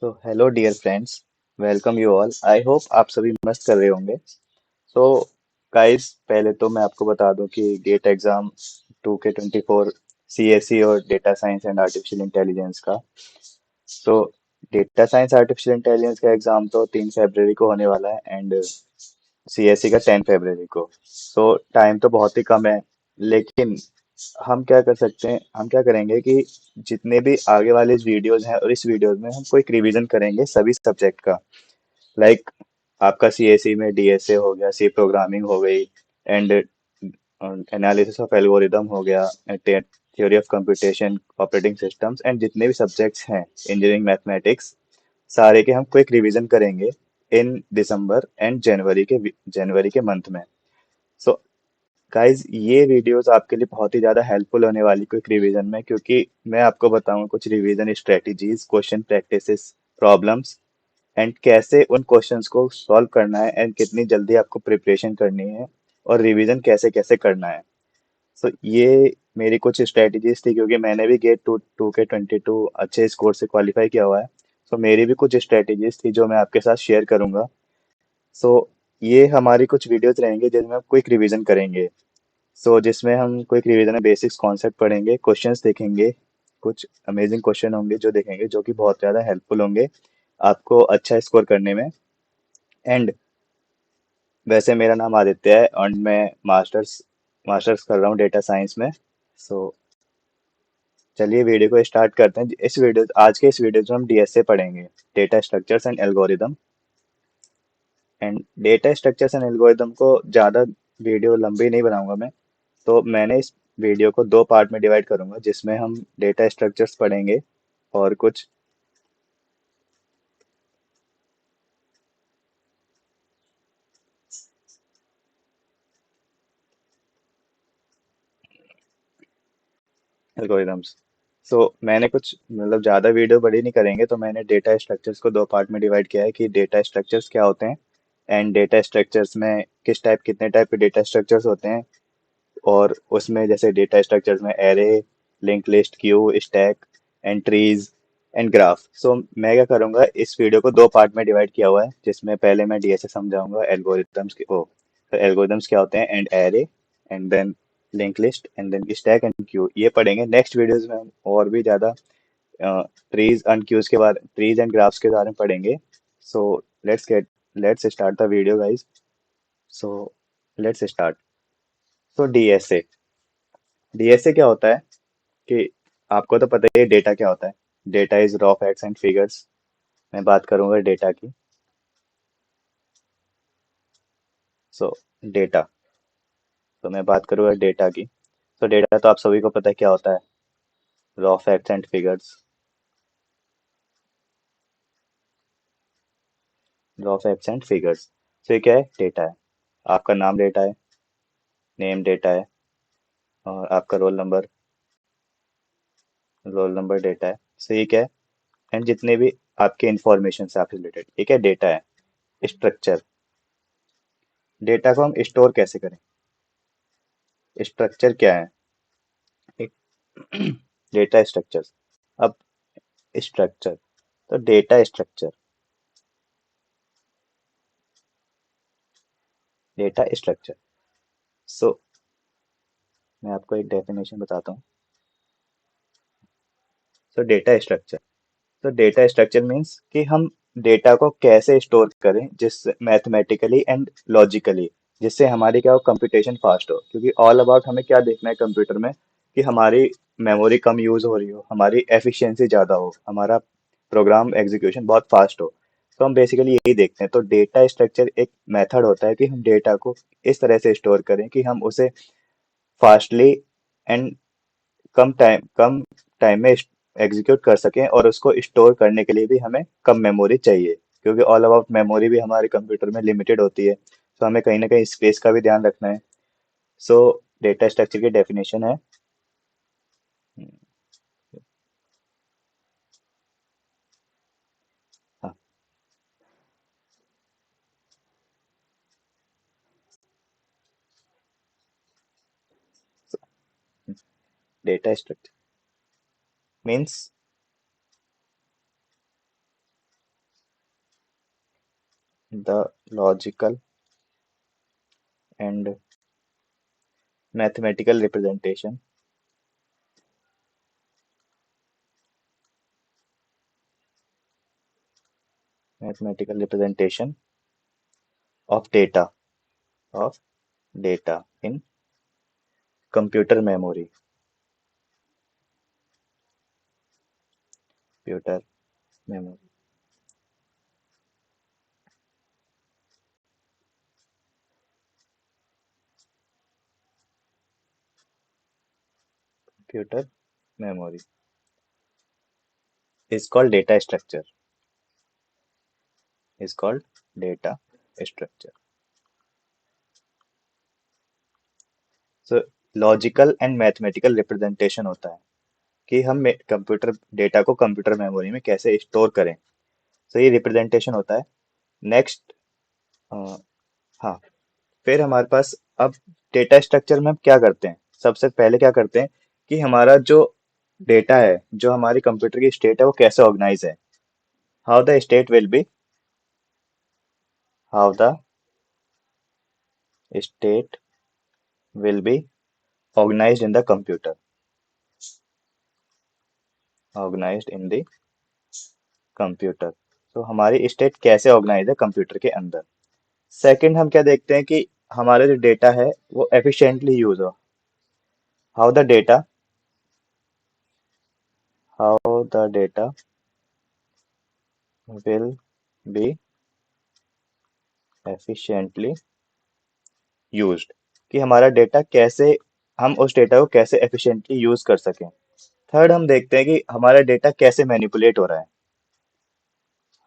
तो hello dear friends, welcome you all. I hope आप सभी मस्त कर रहे होंगे। तो गाइस, पहले तो मैं आपको बता दूं कि गेट एग्जाम 2K24 सीएसई और data science and artificial intelligence का। तो डेटा साइंस आर्टिफिशियल इंटेलिजेंस का एग्जाम तो 3 फरवरी को होने वाला है एंड सीएसई का 10 फरवरी को। तो टाइम तो बहुत ही कम है, लेकिन हम क्या कर सकते हैं, हम क्या करेंगे कि जितने भी आगे वाले वीडियोस हैं और इस वीडियोस में हम कोई रिवीजन करेंगे सभी सब्जेक्ट का। लाइक आपका सीएसई में डीएसए हो गया, सी प्रोग्रामिंग हो गई, एंड एनालिसिस ऑफ एल्गोरिदम हो गया, theory of computation, operating systems, and जितने भी सब्जेक्ट्स हैं, इंजीनियरिंग, मैथमेटिक्स, सारे के हम क्विक रिवीजन करेंगे इन दिसंबर एंड जनवरी के मंथ में। सो गाइज, ये वीडियोस आपके लिए बहुत ही ज़्यादा हेल्पफुल होने वाली क्विक रिवीजन में, क्योंकि मैं आपको बताऊंगा कुछ revision strategies, question practices, problems, and कैसे उन क्वेश्चंस को सॉल्व करना है एंड कितनी जल्दी आपको प्रिपरेशन करनी है और रिवीजन कैसे कैसे करना है। सो ये मेरी कुछ स्ट्रेटजीज थी, क्योंकि मैंने भी गेट टू के 22 अच्छे स्कोर से क्वालिफाई किया हुआ है। सो मेरी भी कुछ स्ट्रेटजीज थी जो मैं आपके साथ शेयर करूंगा। सो ये हमारी कुछ वीडियोज रहेंगे जिनमें हम क्विक रिवीजन करेंगे। जिसमें हम क्विक रिवीजन में बेसिक्स कॉन्सेप्ट पढ़ेंगे, क्वेश्चंस देखेंगे, कुछ अमेजिंग क्वेश्चन होंगे जो देखेंगे, जो कि बहुत ज़्यादा हेल्पफुल होंगे आपको अच्छा स्कोर करने में। एंड वैसे मेरा नाम आदित्य है और मैं मास्टर्स मास्टर्स कर रहा हूँ डेटा साइंस में। सो चलिए वीडियो को स्टार्ट करते हैं। आज के इस वीडियो में हम डीएसए पढ़ेंगे, data structures and algorithm. And data structures and algorithm को ज़्यादा वीडियो लंबी नहीं बनाऊंगा मैं। तो मैंने इस वीडियो को दो पार्ट में डिवाइड करूंगा, जिसमें हम डेटा स्ट्रक्चर्स पढ़ेंगे और कुछ एल्गोरिदम्स। मैंने कुछ मतलब ज़्यादा वीडियो बड़ी नहीं करेंगे, तो मैंने डेटा स्ट्रक्चर्स को दो पार्ट में डिवाइड किया है कि डेटा स्ट्रक्चर्स क्या होते हैं एंड डेटा स्ट्रक्चर्स में कितने टाइप के डेटा स्ट्रक्चर्स होते हैं। और उसमें जैसे डेटा स्ट्रक्चर्स में array, link list, Q, stack, and trees, and graph. मैं क्या करूँगा, इस वीडियो को दो पार्ट में डिवाइड किया हुआ है, जिसमें पहले मैं डीएसए समझाऊंगा, एल्गोरिदम्स क्या होते हैं, and array, and then link list, and then stack and queue, ये पढ़ेंगे। नेक्स्ट वीडियोस में हम और भी ज़्यादा ट्रीज एंड ग्राफ्स के बारे में पढ़ेंगे। So let's start the video guys. So let's start. DSA DSA क्या होता है कि आपको तो पता ही है डेटा क्या होता है। Data is raw facts and figures. मैं बात करूंगा डेटा की। सो डेटा मैं बात करूंगा डेटा की। डेटा तो आप सभी को पता है क्या होता है, raw facts and figures. Raw facts and figures. ये क्या है, डेटा है। आपका नाम डेटा है, नेम डेटा है, और आपका रोल नंबर डेटा है। ये क्या है, एंड जितने भी आपके इंफॉर्मेशन से आपसे रिलेटेड, ये क्या डेटा है। स्ट्रक्चर, डेटा को हम स्टोर कैसे करें, स्ट्रक्चर क्या है, एक डेटा स्ट्रक्चर। अब स्ट्रक्चर, तो डेटा स्ट्रक्चर, डेटा स्ट्रक्चर। सो मैं आपको एक डेफिनेशन बताता हूँ। Data structure, data structure means कि हम डेटा को कैसे स्टोर करें, जिससे मैथमेटिकली एंड लॉजिकली, जिससे हमारी क्या हो, कंप्यूटेशन फास्ट हो। क्योंकि ऑल अबाउट हमें क्या देखना है कंप्यूटर में, कि हमारी मेमोरी कम यूज हो रही हो, हमारी एफिशिएंसी ज़्यादा हो, हमारा प्रोग्राम एग्जीक्यूशन बहुत फास्ट हो। तो हम बेसिकली यही देखते हैं। तो डेटा स्ट्रक्चर एक मेथड होता है कि हम डेटा को इस तरह से स्टोर करें कि हम उसे फास्टली एंड कम टाइम में एग्जीक्यूट कर सकें, और उसको स्टोर करने के लिए भी हमें कम मेमोरी चाहिए, क्योंकि ऑल अबाउट मेमोरी भी हमारे कंप्यूटर में लिमिटेड होती है। हमें कहीं ना कहीं स्पेस का भी ध्यान रखना है। सो डेटा स्ट्रक्चर की डेफिनेशन है। Data structure means the logical and mathematical representation of data in computer memory. Computer memory. Computer memory is called data structure. Is called data structure. So logical and mathematical representation होता है कि हम computer data को computer memory में कैसे store करें। तो ये रिप्रेजेंटेशन होता है। नेक्स्ट, हाँ, फिर हमारे पास अब डेटा स्ट्रक्चर में हम क्या करते हैं, सबसे पहले क्या करते हैं कि हमारा जो डेटा है, जो हमारी कंप्यूटर की स्टेट है, वो कैसे ऑर्गेनाइज है। How the state will be how the state will be organised in the computer organised in the computer. तो हमारी स्टेट कैसे ऑर्गेनाइज है कंप्यूटर के अंदर। सेकंड, हम क्या देखते हैं कि हमारा जो डेटा है वो एफिशिएंटली यूज हो। How the data how the data will be efficiently used, कि हमारा डेटा कैसे, हम उस डेटा को कैसे एफिशिएंटली यूज कर सकें। थर्ड, हम देखते हैं कि हमारा डेटा कैसे मैनिपुलेट हो रहा है।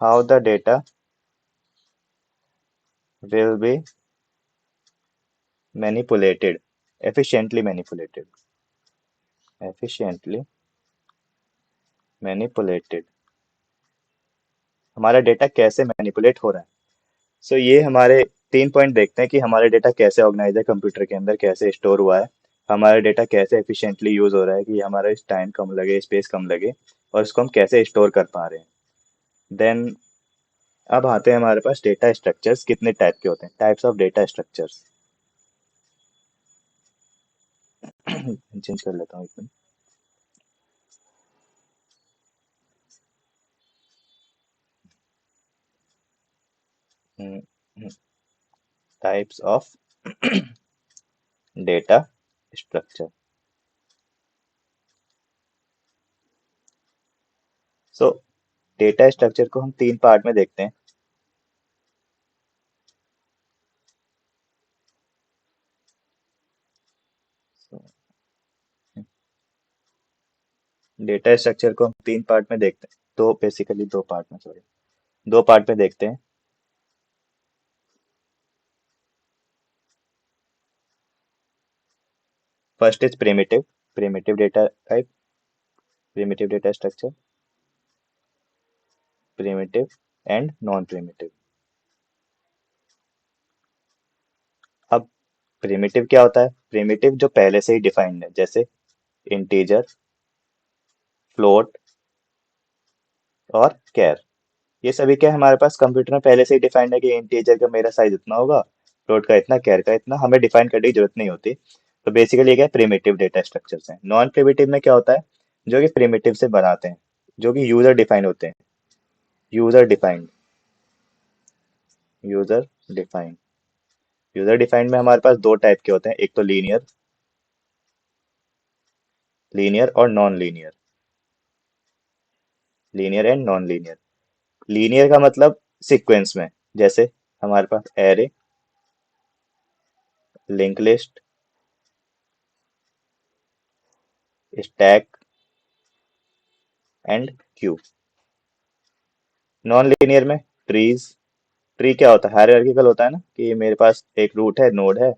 How the data will be manipulated efficiently efficiently manipulated, हमारा डेटा कैसे मैनिपुलेट हो रहा है। सो ये हमारे तीन पॉइंट देखते हैं कि हमारा डेटा कैसे ऑर्गेनाइज है कंप्यूटर के अंदर, कैसे स्टोर हुआ है, हमारा डेटा कैसे एफिशिएंटली यूज हो रहा है कि हमारा इस टाइम कम लगे, स्पेस कम लगे, और इसको हम कैसे स्टोर कर पा रहे हैं। देन अब आते हैं हमारे पास डेटा स्ट्रक्चर्स कितने टाइप के होते हैं, types of data structures. Change कर लेता हूँ एक minute. Types of data structure. So data structure को हम तीन पार्ट में देखते हैं। डेटा स्ट्रक्चर को हम तीन पार्ट में देखते हैं, दो बेसिकली दो पार्ट में, सॉरी, दो पार्ट में देखते हैं। First is primitive data type, primitive data structure, primitive and non primitive. अब प्रिमिटिव क्या होता है? प्रिमिटिव जो पहले से ही डिफाइंड है, जैसे इंटीजर, फ्लोट और कैर। ये सभी क्या है हमारे पास कंप्यूटर में पहले से ही डिफाइंड है कि इंटीजर का मेरा साइज इतना होगा, फ्लोट का इतना, कैर का इतना, हमें डिफाइन करने की जरूरत नहीं होती। तो बेसिकली ये क्या प्रिमिटिव डेटा स्ट्रक्चर्स हैं। नॉन प्रिमिटिव में क्या होता है? जो कि प्रिमिटिव से बनाते हैं, जो कि यूजर डिफाइन होते हैं। User defined user defined user defined में हमारे पास दो टाइप के होते हैं, एक तो लीनियर और non linear. Linear and non linear. Linear का मतलब सीक्वेंस में, जैसे हमारे पास array, link list, stack and queue. Non linear में ट्री क्या होता है? हायरार्किकल होता है ना, कि मेरे पास एक रूट है, नोड है,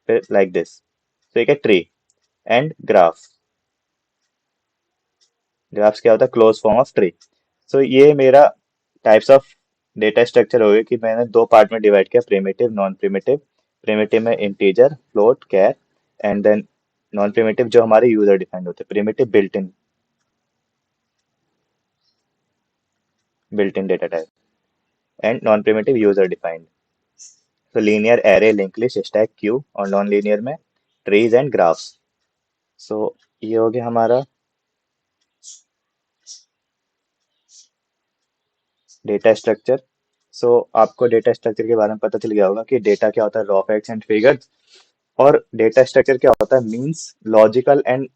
फिर लाइक दिस। तो एक है ट्री। एंड ग्राफ्स क्या होता है? Close form of tree. So ये मेरा टाइप्स ऑफ डेटा स्ट्रक्चर हो गए कि मैंने दो पार्ट में डिवाइड किया, प्रिमिटिव, नॉन प्रिमिटिव। प्रिमिटिव में integer, float, char, and then non primitive जो हमारे यूजर डिफाइंड होते हैं, primitive built in data type. And non primitive user defined. तो linear array, link list, stack, queue, और non linear में trees and graphs. So ये हो गया हमारा डेटा स्ट्रक्चर। सो आपको डेटा स्ट्रक्चर के बारे में पता चल गया होगा कि डेटा क्या होता है, रॉ फैक्ट्स एंड फिगर्स। और डेटा स्ट्रक्चर क्या होता है, मींस लॉजिकल एंड,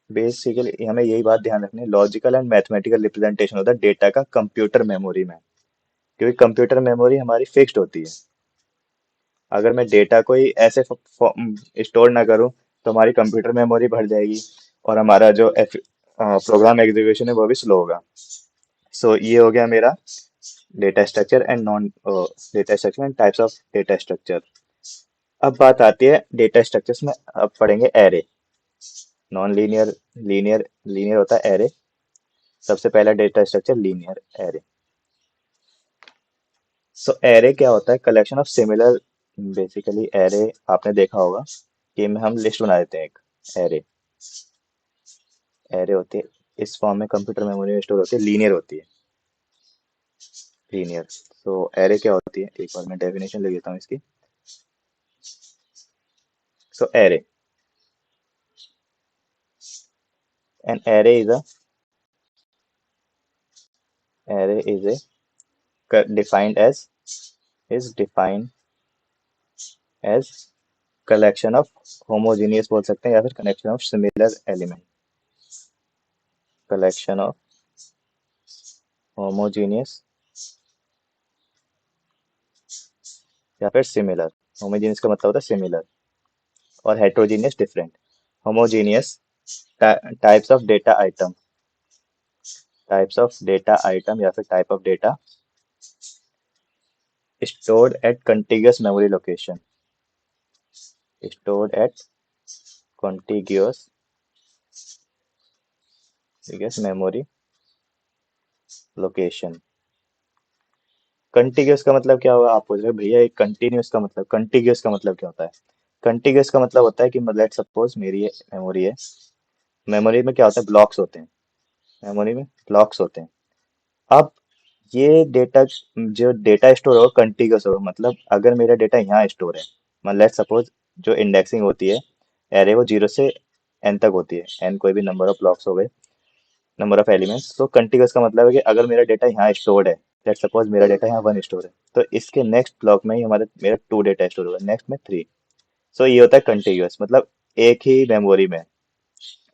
बेसिकली हमें यही बात ध्यान रखनी है, लॉजिकल एंड मैथमेटिकल रिप्रेजेंटेशन होता है डेटा का कंप्यूटर मेमोरी में। क्योंकि कंप्यूटर मेमोरी हमारी फिक्स्ड होती है। अगर मैं डेटा को ही ऐसे स्टोर ना करूं तो हमारी कंप्यूटर मेमोरी भर जाएगी, और हमारा जो प्रोग्राम एग्जीक्यूशन है वो भी स्लो होगा। सो ये हो गया मेरा data structure and non data structure and types of data structure. अब बात आती है डेटा स्ट्रक्चर्स में, अब पढ़ेंगे array, non linear, linear, linear होता है एरे। सबसे पहला डेटा स्ट्रक्चर लीनियर एरे। सो एरे क्या होता है, collection of similar, basically array आपने देखा होगा कि में हम लिस्ट बना देते हैं एक, एरे, एरे होती है इस फॉर्म में, कंप्यूटर मेमोरी में स्टोर होती है, लीनियर होती है, लीनियर। सो एरे क्या होती है, एक बार मैं डेफिनेशन ले लेता हूँ इसकी। So array, an array is a defined as, is defined as collection of homogeneous बोल सकते हैं, या फिर collection of similar element, collection of homogeneous या फिर similar। homogeneous का मतलब होता है similar, और heterogeneous different। homogeneous types of data item, types of data item या फिर type of data stored at contiguous memory location, stored at contiguous, memory location। Contiguous का मतलब क्या होगा, आप पूछ रहे हो भैया एक कंटिन्यूस का मतलब, कंटिग्यूस का मतलब क्या होता है। कंटिग्यूस का मतलब होता है कि मतलब लेट्स सपोज मेरी ये मेमोरी है, मेमोरी में क्या होता है, ब्लॉक्स होते हैं, मेमोरी में ब्लॉक्स होते हैं। अब ये डेटा, जो डेटा स्टोर होगा कंटिग्यूस होगा, मतलब अगर मेरा डेटा यहाँ स्टोर है, मतलब लेट्स सपोज जो इंडेक्सिंग होती है एरे, वो 0 से n तक होती है, n कोई भी नंबर ऑफ ब्लॉक्स हो गए, नंबर ऑफ एलिमेंट्स। तो कंटिग्यूस का मतलब है कि अगर मेरा डेटा यहाँ स्टोर्ड है, लेट्स सपोज मेरा डेटा यहाँ 1 स्टोर है, तो इसके नेक्स्ट ब्लॉक में ही हमारे मेरा 2 डेटा स्टोर होगा, नेक्स्ट में 3। सो ये होता है कंटिग्यूअस, मतलब एक ही मेमोरी में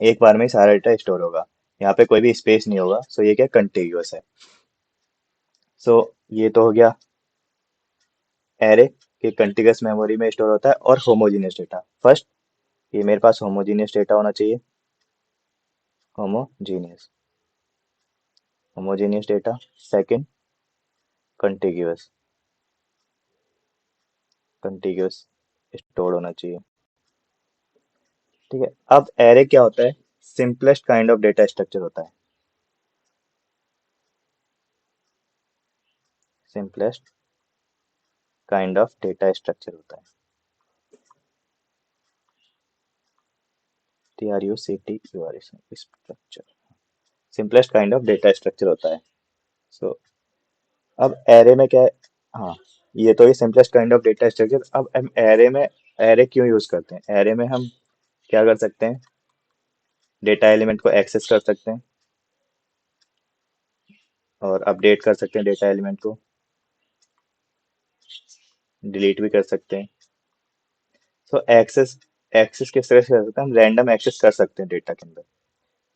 एक बार में ही सारा डेटा स्टोर होगा, यहाँ पे कोई भी स्पेस नहीं होगा। सो ये क्या कंटिग्यूअस है। सो ये तो हो गया एरे कि कंटिग्यूअस मेमोरी में स्टोर होता है, और होमोजीनियस डेटा। फर्स्ट, ये मेरे पास होमोजीनियस डेटा होना चाहिए, homogeneous, homogeneous data. Second, contiguous, contiguous store होना चाहिए। ठीक है, अब एरे क्या होता है, simplest kind of data structure होता है, simplest kind of data structure होता है, TRUCTURE structure, simplest kind of data structure होता है। सो अब एरे में क्या है, हाँ, ये simplest kind of data structure. अब हम एरे में, एरे क्यों यूज करते हैं, एरे में हम क्या कर सकते हैं, डेटा एलिमेंट को एक्सेस कर सकते हैं, और अपडेट कर सकते हैं डेटा एलिमेंट को, डिलीट भी कर सकते हैं। सो एक्सेस, एक्सेस किस तरह से कर सकते हैं, हम रैंडम एक्सेस कर सकते हैं डेटा के अंदर,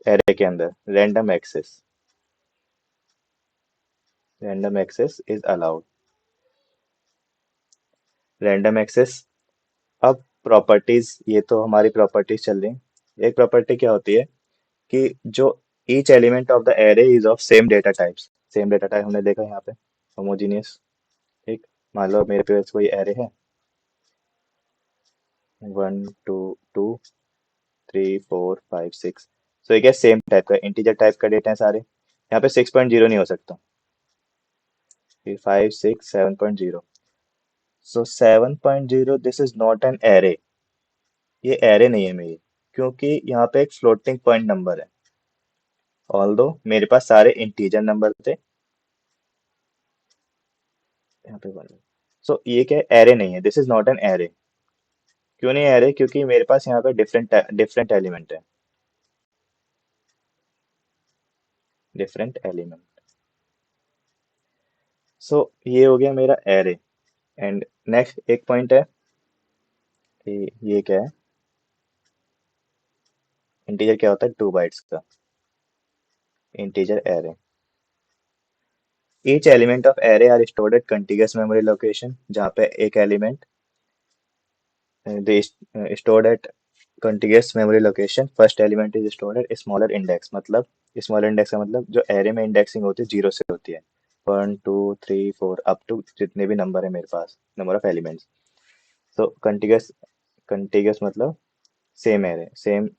एरे के अंदर random access, random access is allowed, random access. अब प्रॉपर्टीज, ये तो हमारी प्रॉपर्टीज चल रही हैं। एक प्रॉपर्टी क्या होती है कि जो each element of the array is of same data types, same data type हमने देखा यहाँ पे, होमोजीनियस। ठीक, मान लो मेरे पास कोई एरे है, 1 2 2 3 4 5 6। सो ये क्या, सेम टाइप का इंटीजर टाइप का डेटा है सारे, यहाँ पे 6.0 नहीं हो सकता, फिर 5 6 7.0। सो 7.0, this is not an array, ये एरे नहीं है मेरी, क्योंकि यहाँ पे एक फ्लोटिंग पॉइंट नंबर है। ऑल्दो मेरे पास सारे इंटीजर नंबर थे, यहाँ पे 1। सो ये क्या है, एरे नहीं है, this is not an array. क्यों नहीं एरे? क्योंकि मेरे पास यहाँ पे डिफरेंट डिफरेंट एलिमेंट है, डिफरेंट एलिमेंट। सो ये हो गया मेरा एरे। एंड नेक्स्ट एक पॉइंट है कि ये क्या है, इंटीजर क्या होता है, 2 बाइट्स का integer array. Each element of array are stored at contiguous memory location, जहाँ पे एक element stored at contiguous memory location, first element is stored at smaller index। मतलब स्मॉलर इंडेक्स का मतलब जो एरे में इंडेक्सिंग होती है 0 से होती है, 1 2 3 4 अप टू जितने भी नंबर है मेरे पास, number of elements. So contiguous, contiguous मतलब सेम एरे, सेम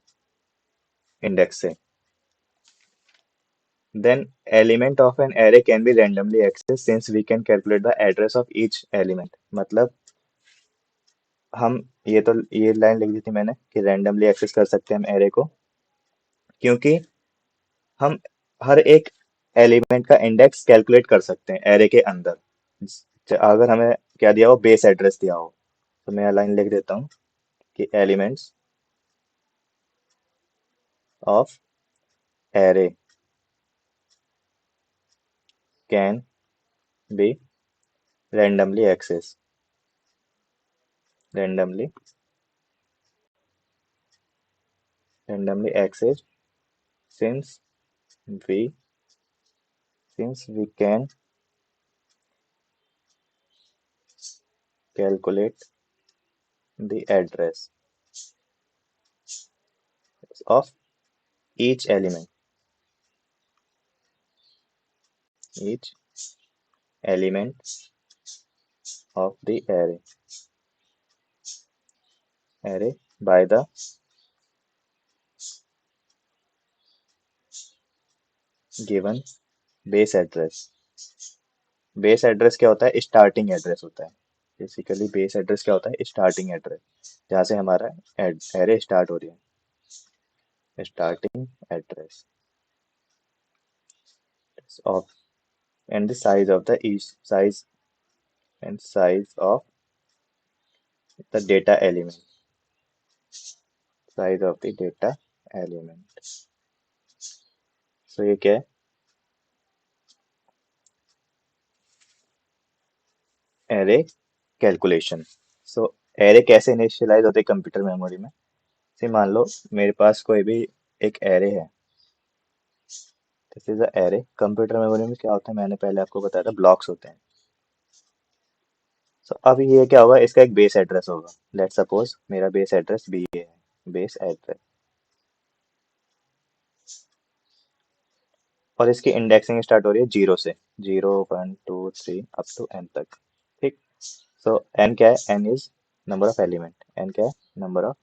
इंडेक्स से। Then element of an array can be randomly accessed since we can calculate the address of each element। मतलब हम, ये लाइन लिख दी थी मैंने कि रैंडमली एक्सेस कर सकते हैं हम एरे को, क्योंकि हम हर एक एलिमेंट का इंडेक्स कैलकुलेट कर सकते हैं एरे के अंदर। अगर हमें क्या दिया हो, बेस एड्रेस दिया हो, तो मैं लाइन लिख देता हूँ कि elements of array can be randomly accessed, randomly randomly accessed since we we can calculate the address of each element, each element of the array by the given base address। Base address क्या होता है, starting address होता है। Basically base address क्या होता है, starting address, जहाँ से हमारा एरे स्टार्ट हो रही है, starting address of, and the size of the each size, and size of the data element, size of the data element. So ये क्या है, एरे कैलकुलेशन। सो एरे कैसे इनिशियलाइज होते हैं कंप्यूटर मेमोरी में? से मान लो मेरे पास कोई भी एक एरे है, this is a array. Computer memory में क्या होता है, मैंने पहले आपको बताया था, ब्लॉक्स होते हैं। सो अब ये क्या होगा, इसका एक बेस एड्रेस होगा। लेट सपोज मेरा बेस एड्रेस बी है, बेस एड्रेस, और इसकी इंडेक्सिंग स्टार्ट हो रही है 0 से, 0 1 2 3 अप टू एन तक। ठीक। सो एन क्या है, N is number of element, N क्या है, नंबर ऑफ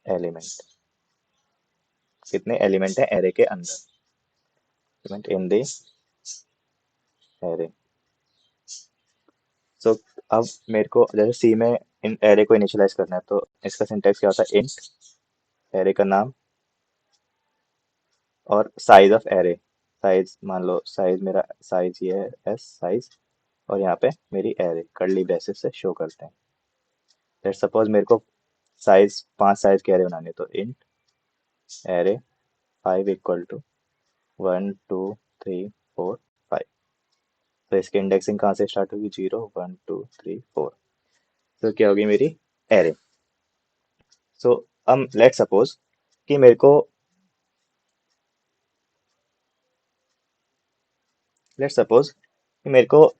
एलिमेंट, कितने एलिमेंट है एरे के अंदर, element in the array. So अब मेरे को जैसे सी में इन एरे को इनिशियलाइज करना है, तो इसका सिंटेक्स क्या होता है, इंट एरे का नाम और साइज ऑफ एरे। साइज मान लो, साइज मेरा, साइज ये है एस साइज, और यहाँ पे मेरी एरे कर्ली ब्रेसेस से शो करते हैं। लेट सपोज मेरे को साइज 5 साइज के एरे बनाने, तो इंट एरे 5 इक्वल टू 1 2 3 4 5। तो इसकी इंडेक्सिंग कहाँ से स्टार्ट होगी, 0 1 2 3 4। तो क्या होगी मेरी एरे। सो अब लेट सपोज कि मेरे को, लेट सपोज कि मेरे को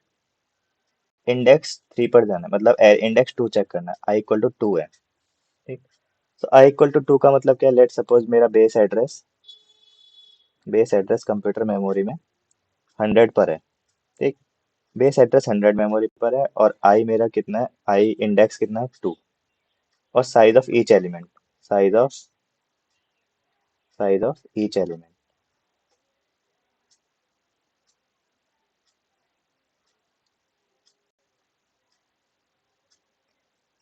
इंडेक्स 3 पर जाना है, मतलब इंडेक्स 2 चेक करना है, आई इक्वल टू 2 है। ठीक। तो आई इक्वल टू 2 का मतलब क्या है, लेट सपोज मेरा बेस एड्रेस कंप्यूटर मेमोरी में 100 पर है। ठीक। बेस एड्रेस 100 मेमोरी पर है, और आई मेरा कितना है, आई इंडेक्स कितना है, 2। और size of each element, size of size of each element,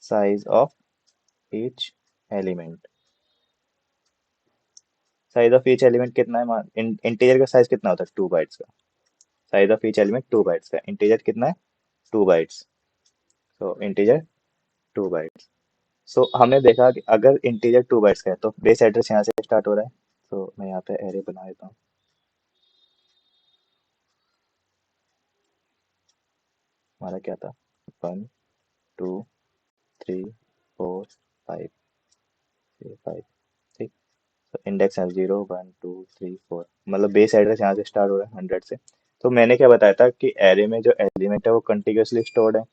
size of each element, size of each element कितना है, इंटीजर का साइज कितना होता है, 2 बाइट्स का। Size of each element 2 bytes का, इंटीजर कितना है, 2 बाइट्स। सो इंटीजर 2 बाइट्स। सो हमने देखा कि अगर इंटीजर 2 बाइट्स का है तो बेस एड्रेस यहाँ से स्टार्ट हो रहा है। तो मैं यहाँ पे एरे बना देता हूँ। हमारा क्या था, 1 2 3 4 5 5। ठीक। तो इंडेक्स है 0 1 2 3 4, मतलब बेस एड्रेस यहाँ से स्टार्ट हो रहा है 100 से। तो मैंने क्या बताया था कि एरे में जो एलिमेंट है वो कंटिन्यूअसली स्टोर्ड है।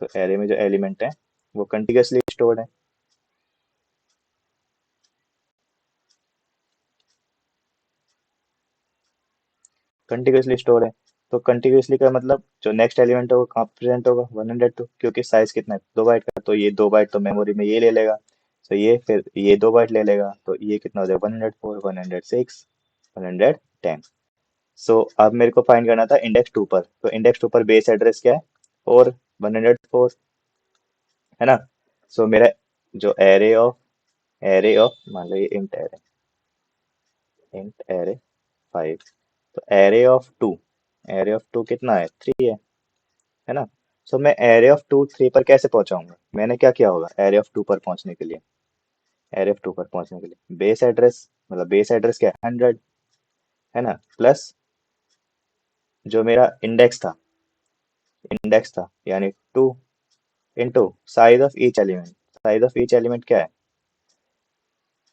तो एरे में जो एलिमेंट है वो कंटिन्यूअसली स्टोर्ड है। कंटिन्यूअसली स्टोर है। तो कंटिन्यूअसली का मतलब जो नेक्स्ट एलिमेंट है वो कहाँ प्रेजेंट होगा, 102, क्योंकि साइज कितना है, 2 बाइट का। तो ये 2 बाइट तो मेमोरी में ये ले लेगा। तो ये फिर ये 2 बाइट ले लेगा, तो ये कितना हो जाएगा, 104, 106, 110। सो अब मेरे को फाइंड करना था इंडेक्स टू पर। तो इंडेक्स टू पर बेस एड्रेस क्या है, 104, है ना। सो मेरा जो एरे ऑफ मान लो ये इंट एरे 5। तो एरे ऑफ टू कितना है, 3 है ना। सो मैं एरे ऑफ टू 3 पर कैसे पहुंचाऊंगा, मैंने क्या किया होगा एरे ऑफ टू पर पहुंचने के लिए। एरे ऑफ टू पर पहुंचने के लिए बेस एड्रेस, मतलब बेस एड्रेस क्या है, 100, है ना, प्लस जो मेरा इंडेक्स था यानी 2 into size of each element. Size of each element क्या है,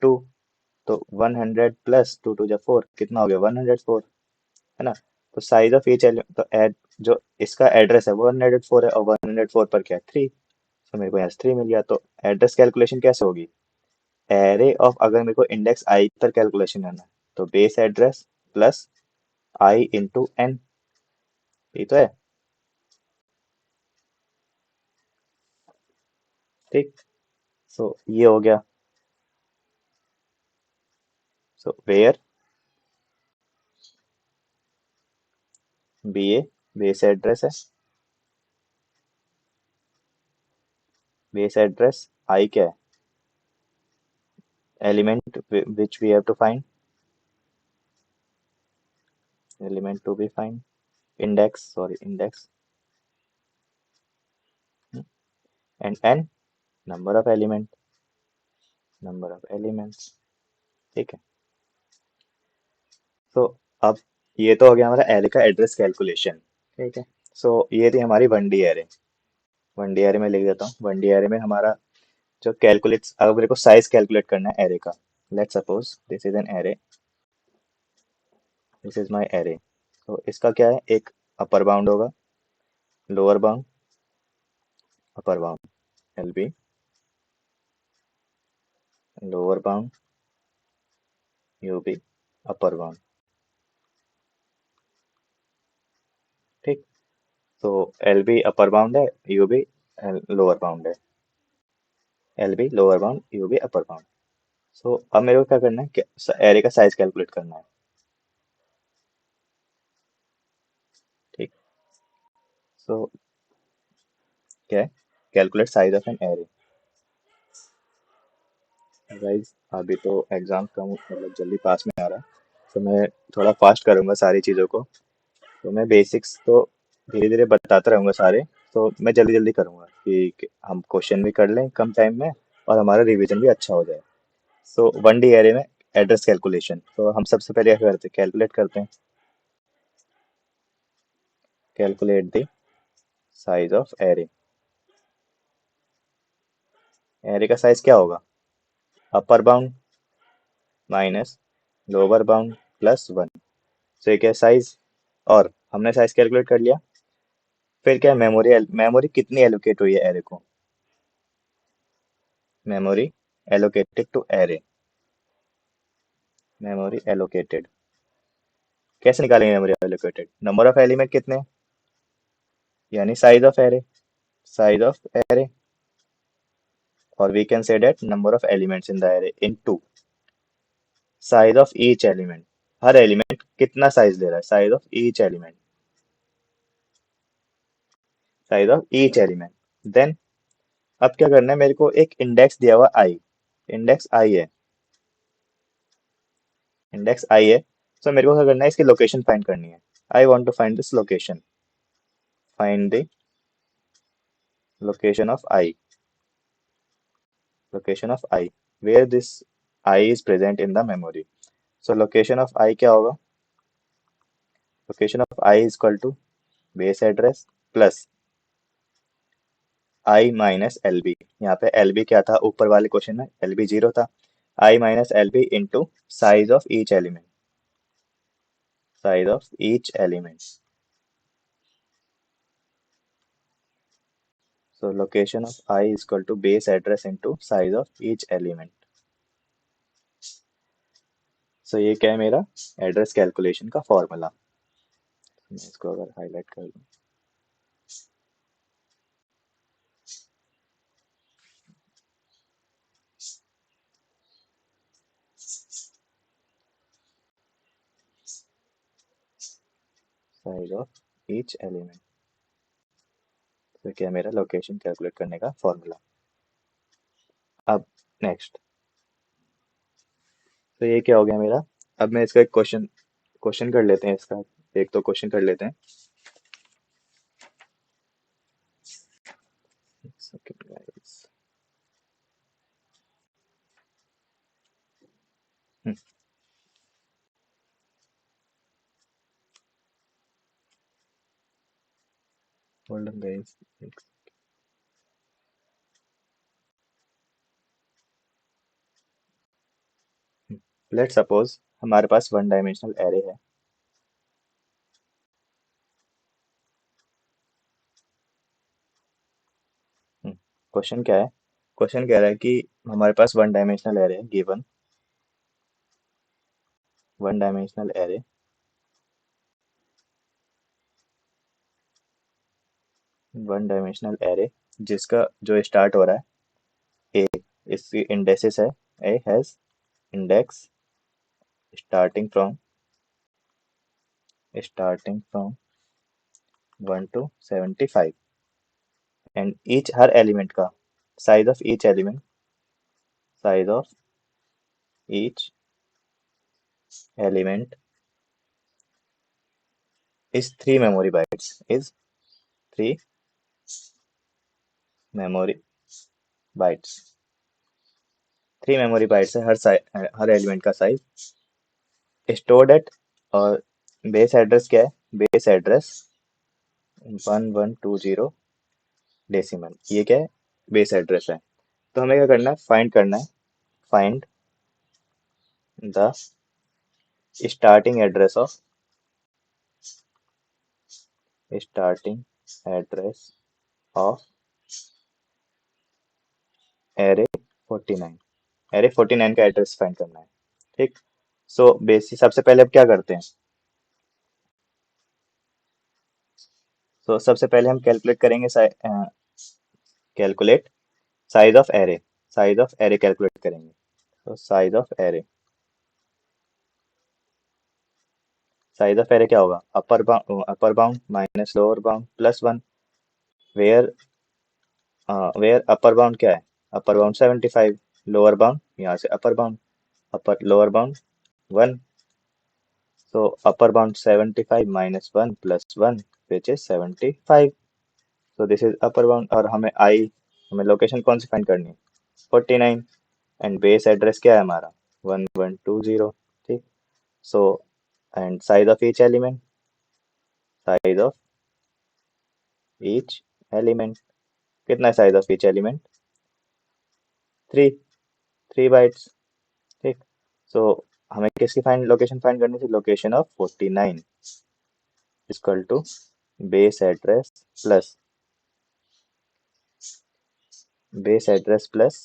2। तो 100 प्लस 2 2 जा 4, कितना हो गया, 104, है ना। तो साइज ऑफ ईच एलिमेंट, तो एड जो इसका एड्रेस है वो 104 है, और 104 पर क्या है, 3। तो मेरे को यहाँ से 3 मिल गया। तो एड्रेस कैलकुलेशन कैसे होगी, एरे ऑफ, अगर मेरे को इंडेक्स आई पर कैलकुलेशन करना है तो base address plus I into N, ये तो है। ठीक। सो ये हो गया। So where B A base address है, बेस एड्रेस आई क्या है, element which we have to find, element to be find, index and N, number of elements. ठीक है। तो अब ये तो हो गया हमारा एरे का एड्रेस कैलकुलेशन। ठीक है। सो ये थी हमारी 1D एरे। 1D एरे में लिख देता हूँ। 1D एरे में हमारा जो कैलकुलेट्स, अगर मेरे को साइज कैलकुलेट करना है एरे का, let's suppose this is an array, this is my array. तो इसका क्या है, एक अपर बाउंड होगा, lower bound, upper bound, L B, lower bound, U B, upper bound. ठीक। तो एल बी अपर बाउंड है, यू बी लोअर बाउंड है, L B lower bound, U B upper bound. So अब मेरे को क्या करना है, एरे का साइज कैलकुलेट करना है। ठीक। सो क्या है, calculate size of an array. Guys अभी तो एग्जाम कम, मतलब जल्दी पास में आ रहा है, तो मैं थोड़ा फास्ट करूंगा सारी चीज़ों को। तो मैं बेसिक्स तो धीरे धीरे बताता रहूंगा सारे। तो मैं जल्दी जल्दी करूंगा कि हम क्वेश्चन भी कर लें कम टाइम में, और हमारा रिवीजन भी अच्छा हो जाए। सो 1D एरे में एड्रेस कैलकुलेशन, तो हम सबसे पहले क्या करते हैं, कैलकुलेट करते हैं, calculate the size of array. Array का साइज क्या होगा, upper bound minus lower bound plus 1। सो ये क्या साइज, और हमने साइज कैलकुलेट कर लिया। फिर क्या, मेमोरी कितनी एलोकेट हुई है एरे को, memory allocated to array, memory allocated. कैसे निकालेंगे memory allocated, number of element कितने हैं, यानी साइज ऑफ एरे, और we can say that number of elements in the array into size of each element. हर एलिमेंट कितना size ले रहा है, size of each element. Then अब क्या करना है, मेरे को एक इंडेक्स दिया हुआ आई, इंडेक्स आई है। इंडेक्स आई है। सो मेरे को क्या करना है, इसकी लोकेशन फाइंड करनी है। I want to find this location, find the location of I, location of I, where this I is present in the memory. So location of I क्या होगा, location of I is equal to base address plus I minus L B. यहाँ पे L B क्या था, ऊपर वाले question में L B 0 था। I minus L B into size of each element, size of each element. So location of I is equal to base address into size of each element. So ये क्या है मेरा address calculation का formula. मैं इसको अगर highlight कर दूं, साइज ऑफ ईच एलिमेंट, तो क्या है मेरा लोकेशन कैलकुलेट करने का फॉर्मूला। अब नेक्स्ट, तो ये क्या हो गया मेरा। अब मैं इसका एक क्वेश्चन क्वेश्चन कर लेते हैं इसका, एक तो क्वेश्चन कर लेते हैं। Second guys, hold on guys. Let suppose हमारे पास वन डायमेंशनल एरे है। क्वेश्चन क्या है, क्वेश्चन कह रहा है कि हमारे पास वन डायमेंशनल एरे है given, one dimensional array, one dimensional array जिसका जो स्टार्ट हो रहा है ए, इसकी इंडेक्सेस है, A has index starting from 1 to 75 and each हर एलिमेंट का size of each element, size of each element is 3 memory bytes, is 3 memory bytes, 3 memory bytes है हर एलिमेंट का साइज स्टोर्ड एट। और बेस एड्रेस क्या है, base address 1120 decimal, ये क्या है, बेस एड्रेस है। तो हमें क्या करना है, फाइंड करना है, find the starting address of, starting address of array 49, array 49 का एड्रेस फाइंड करना है। ठीक, सो बेसिक सबसे पहले अब क्या करते हैं, सबसे पहले हम कैलकुलेट करेंगे, calculate size of array, size of array calculate करेंगे। तो size of array, size of array क्या होगा, upper bound minus lower bound plus 1, where where upper bound क्या है, अपर बाउंड 75, लोअर बाउंड यहाँ से upper bound, upper lower bound 1, so upper bound 75 minus 1 plus 1 which is 75, so this is upper bound। और हमें location कौन सी find करनी है, 49, and base address क्या है हमारा 1120। ठीक, so and size of each element, size of each element कितना है, size of each element 3, 3 bytes. ठीक, सो हमें किसकी फाइंड लोकेशन फाइंड करनी थी, location of 49 equal to base address plus, base address plus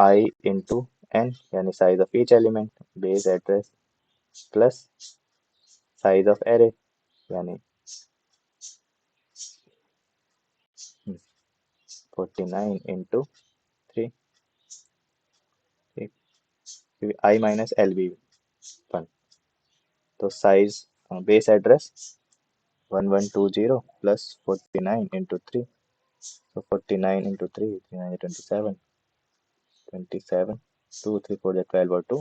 I into N, यानी size of each element, base address plus size of array, यानी 49 into 3। ठीक, आई minus L B 1, तो size base address 1120 plus 49 into 3, तो 49 into 3, 27, 27, 2 3 4 12 और 2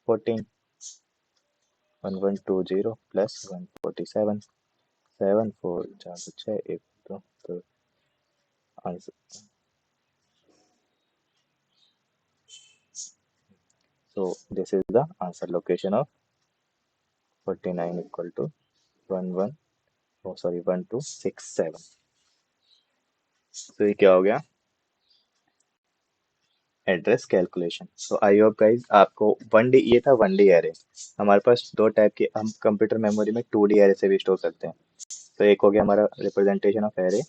14, 1120 plus 147, 74 4 6 1 2 तो answer, so this is the answer. Location of 49 equal to 11, oh sorry 1267. तो ये क्या हो गया, address calculation. So I hope guys आपको वन डी, ये था वन डी एरे। हमारे पास दो टाइप के, हम कंप्यूटर मेमोरी में टू डी एरे से भी स्टोर करते हैं। तो एक हो गया हमारा representation of array,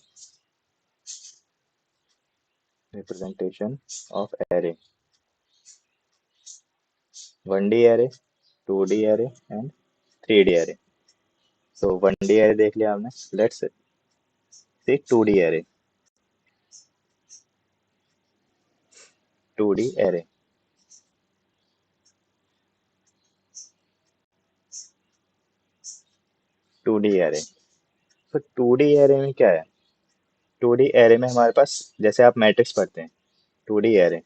representation of array, one D array, two D array and three D array. So one D array देख लिया हमने, let's see two D array. Two D array, two D array. तो two D array में क्या है, to D array में हमारे पास, जैसे आप मैट्रिक्स पढ़ते हैं, टू डी एरे,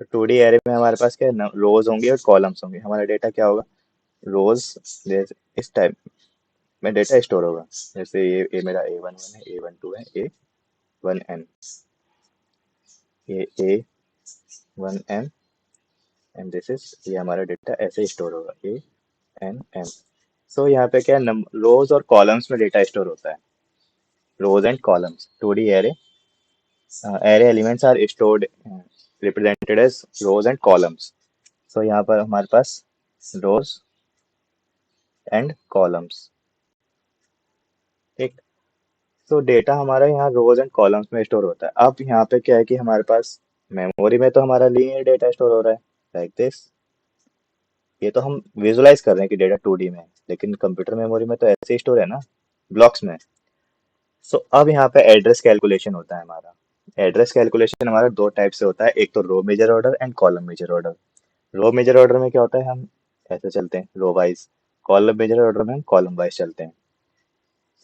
तो टू डी एरे में हमारे पास क्या है, रोज होंगे और कॉलम्स होंगे। हमारा डेटा क्या होगा, रोज, जैसे इस टाइप में डेटा स्टोर होगा। जैसे ये मेरा A11 है, A12 है, A1N, ये A1M एंड दिस इज, ये हमारा डेटा ऐसे स्टोर होगा ANM। सो यहाँ पे क्या है, रोज और कॉलम्स में डेटा स्टोर होता है, rows and columns, two D array. Array elements are stored, represented as rows and columns. So यहाँ पर हमारे पास rows and columns, ठीक। तो डेटा हमारा यहाँ रोज एंड कॉलम्स में स्टोर होता है। अब यहाँ पे क्या है कि हमारे पास मेमोरी में तो हमारा लीनियर डेटा स्टोर हो रहा है, लाइक दिस। ये तो हम विजुलाइज कर रहे हैं कि डेटा टू डी में है, लेकिन कंप्यूटर मेमोरी में तो ऐसे ही स्टोर है ना, ब्लॉक्स में। सो अब यहाँ पे एड्रेस कैलकुलेशन होता है हमारा। एड्रेस कैलकुलेशन हमारा दो टाइप से होता है, एक तो row major order and column major order. Row major order में क्या होता है, हम ऐसे चलते हैं row wise. Column major order में हम कॉलम वाइज चलते हैं।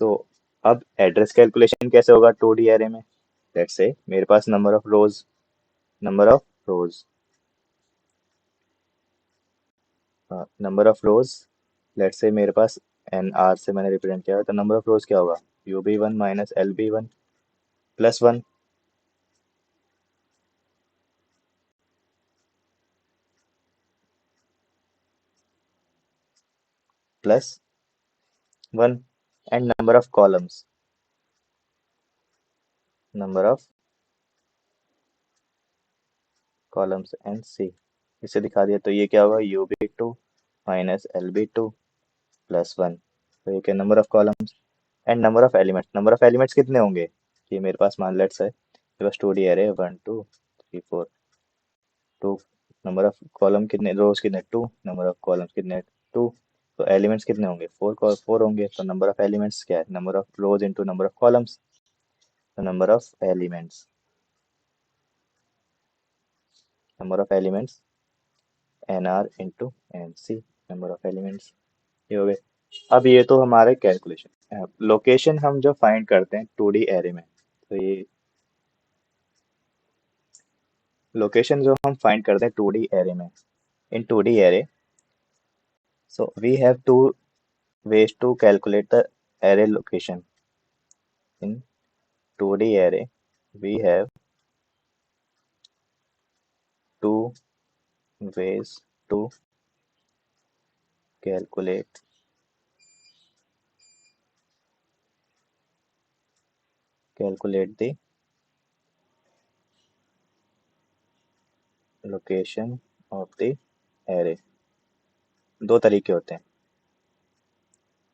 तो अब एड्रेस कैलकुलेशन कैसे होगा टू डी एरे में, लेट्स से मेरे पास number of rows, number of rows, number of rows, let's say मेरे पास एन आर से मैंने रिप्रेजेंट किया है, तो नंबर ऑफ रोज क्या होगा, UB1 minus LB1 plus 1, plus 1 and number of columns, number of columns and C, इसे दिखा दिया। तो ये क्या होगा, UB2 माइनस LB2 प्लस 1। तो ये क्या, number of columns and number of elements. Number of elements कितने होंगे, कि मेरे पास मान लेट्स है मेरे पास two D array 1 2 3 4, two, number of column कितने, रोज कितने, टू, नंबर ऑफ कॉलम्स कितने, टू। तो एलिमेंट्स कितने होंगे, फोर होंगे। तो नंबर ऑफ एलिमेंट्स क्या है, number of rows into number of columns. तो number of elements NR into NC, number of elements, ये हो गए। अब ये तो हमारे कैलकुलेशन। लोकेशन हम जो फाइंड करते हैं टू डी एरे में, तो ये लोकेशन जो हम फाइंड करते हैं टू डी एरे में, in 2D array, so we have two ways to calculate the array location. In 2D array, we have two ways to calculate the location of the array। दो तरीके होते हैं,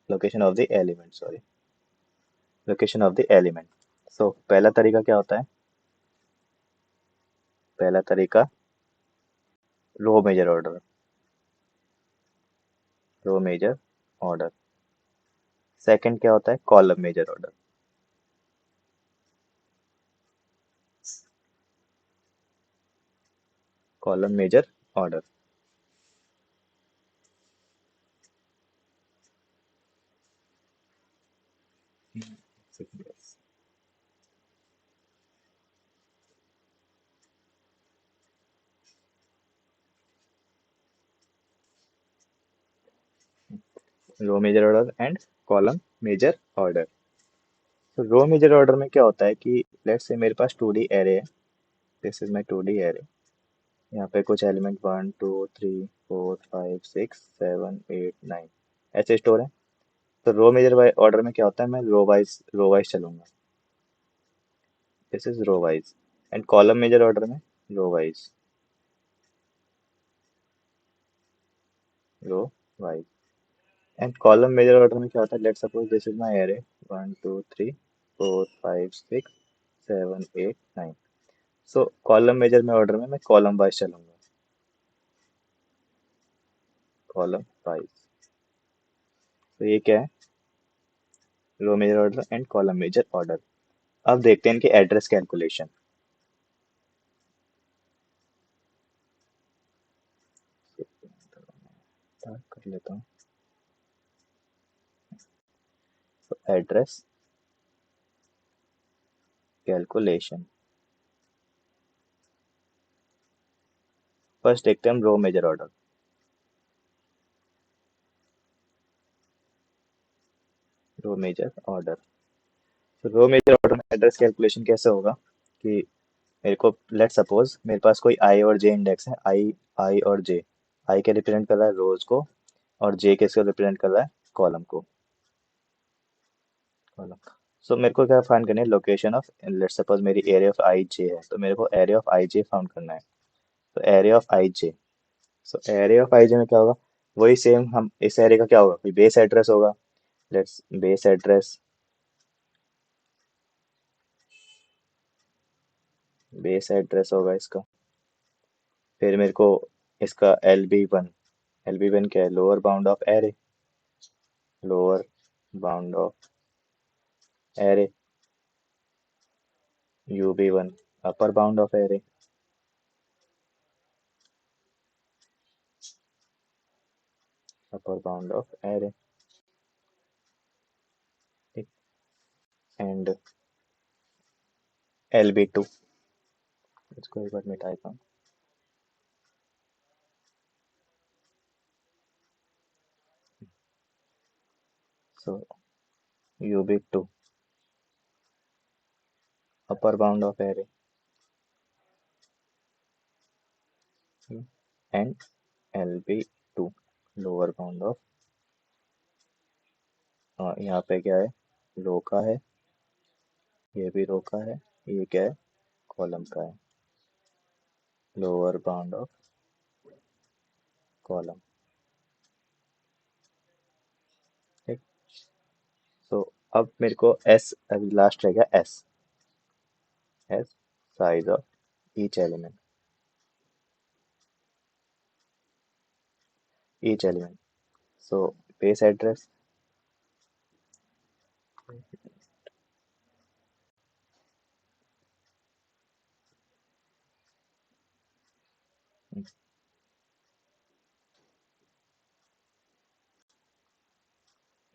location of the element, sorry, location of the element. So पहला तरीका क्या होता है, पहला तरीका row major order, row major order. Second क्या होता है, column major order, column major order. Row major order and column major order. तो रो मेजर ऑर्डर में क्या होता है कि लेट्स से मेरे पास 2D एरे है। This is my 2D array. यहाँ पे कुछ एलिमेंट 1 2 3 4 5 6 7 8 9 ऐसे स्टोर है। तो रो मेजर ऑर्डर में क्या होता है, मैं रो वाइज चलूंगा। This is row wise. And column major order में row wise, row wise. And column major order में क्या होता है, let suppose this is my array 1 2 3 4 5 6 7 8 9। So column major में ऑर्डर में मैं कॉलम वाइज चलूंगा, कॉलम वाइज। तो ये क्या है, row major order and column major order. अब देखते हैं इनके एड्रेस कैलकुलेशन। स्टार्ट कर लेता हूँ। तो एड्रेस कैलकुलेशन, फर्स्ट देखते हैं हम row major order. Row major order, तो रो मेजर ऑर्डर में एड्रेस कैलकुलेशन कैसे होगा कि मेरे को लेट सपोज मेरे पास कोई आई और जे इंडेक्स है। आई और जे, आई के रिप्रेजेंट कर रहा है रोज को, और जे किसको रिप्रेजेंट कर रहा है, कॉलम को। कॉलम। सो मेरे को क्या फाइंड करना है, लोकेशन ऑफ, लेट सपोज मेरी एरिया ऑफ आई जे है, तो मेरे को array of I J found करना है। तो array of I J, so array of I J में क्या होगा, वही सेम हम इस एरिया का क्या होगा, कोई बेस एड्रेस होगा। Let's base address, base address होगा इसका। फिर मेरे को इसका एल बी वन क्या है, lower bound of array, lower bound of array. ub1 upper bound of array, upper bound of array. And lb2, इसको एक बार मिटाता हूँ। सो ub2 upper bound of array and lb2 lower bound of, यहाँ पे क्या है, रो का है, ये भी रो का है, ये क्या है, कॉलम का है, लोअर बाउंड ऑफ कॉलम। ठीक। सो अब मेरे को एस, अभी लास्ट रहेगा S, S size of each element. So base address,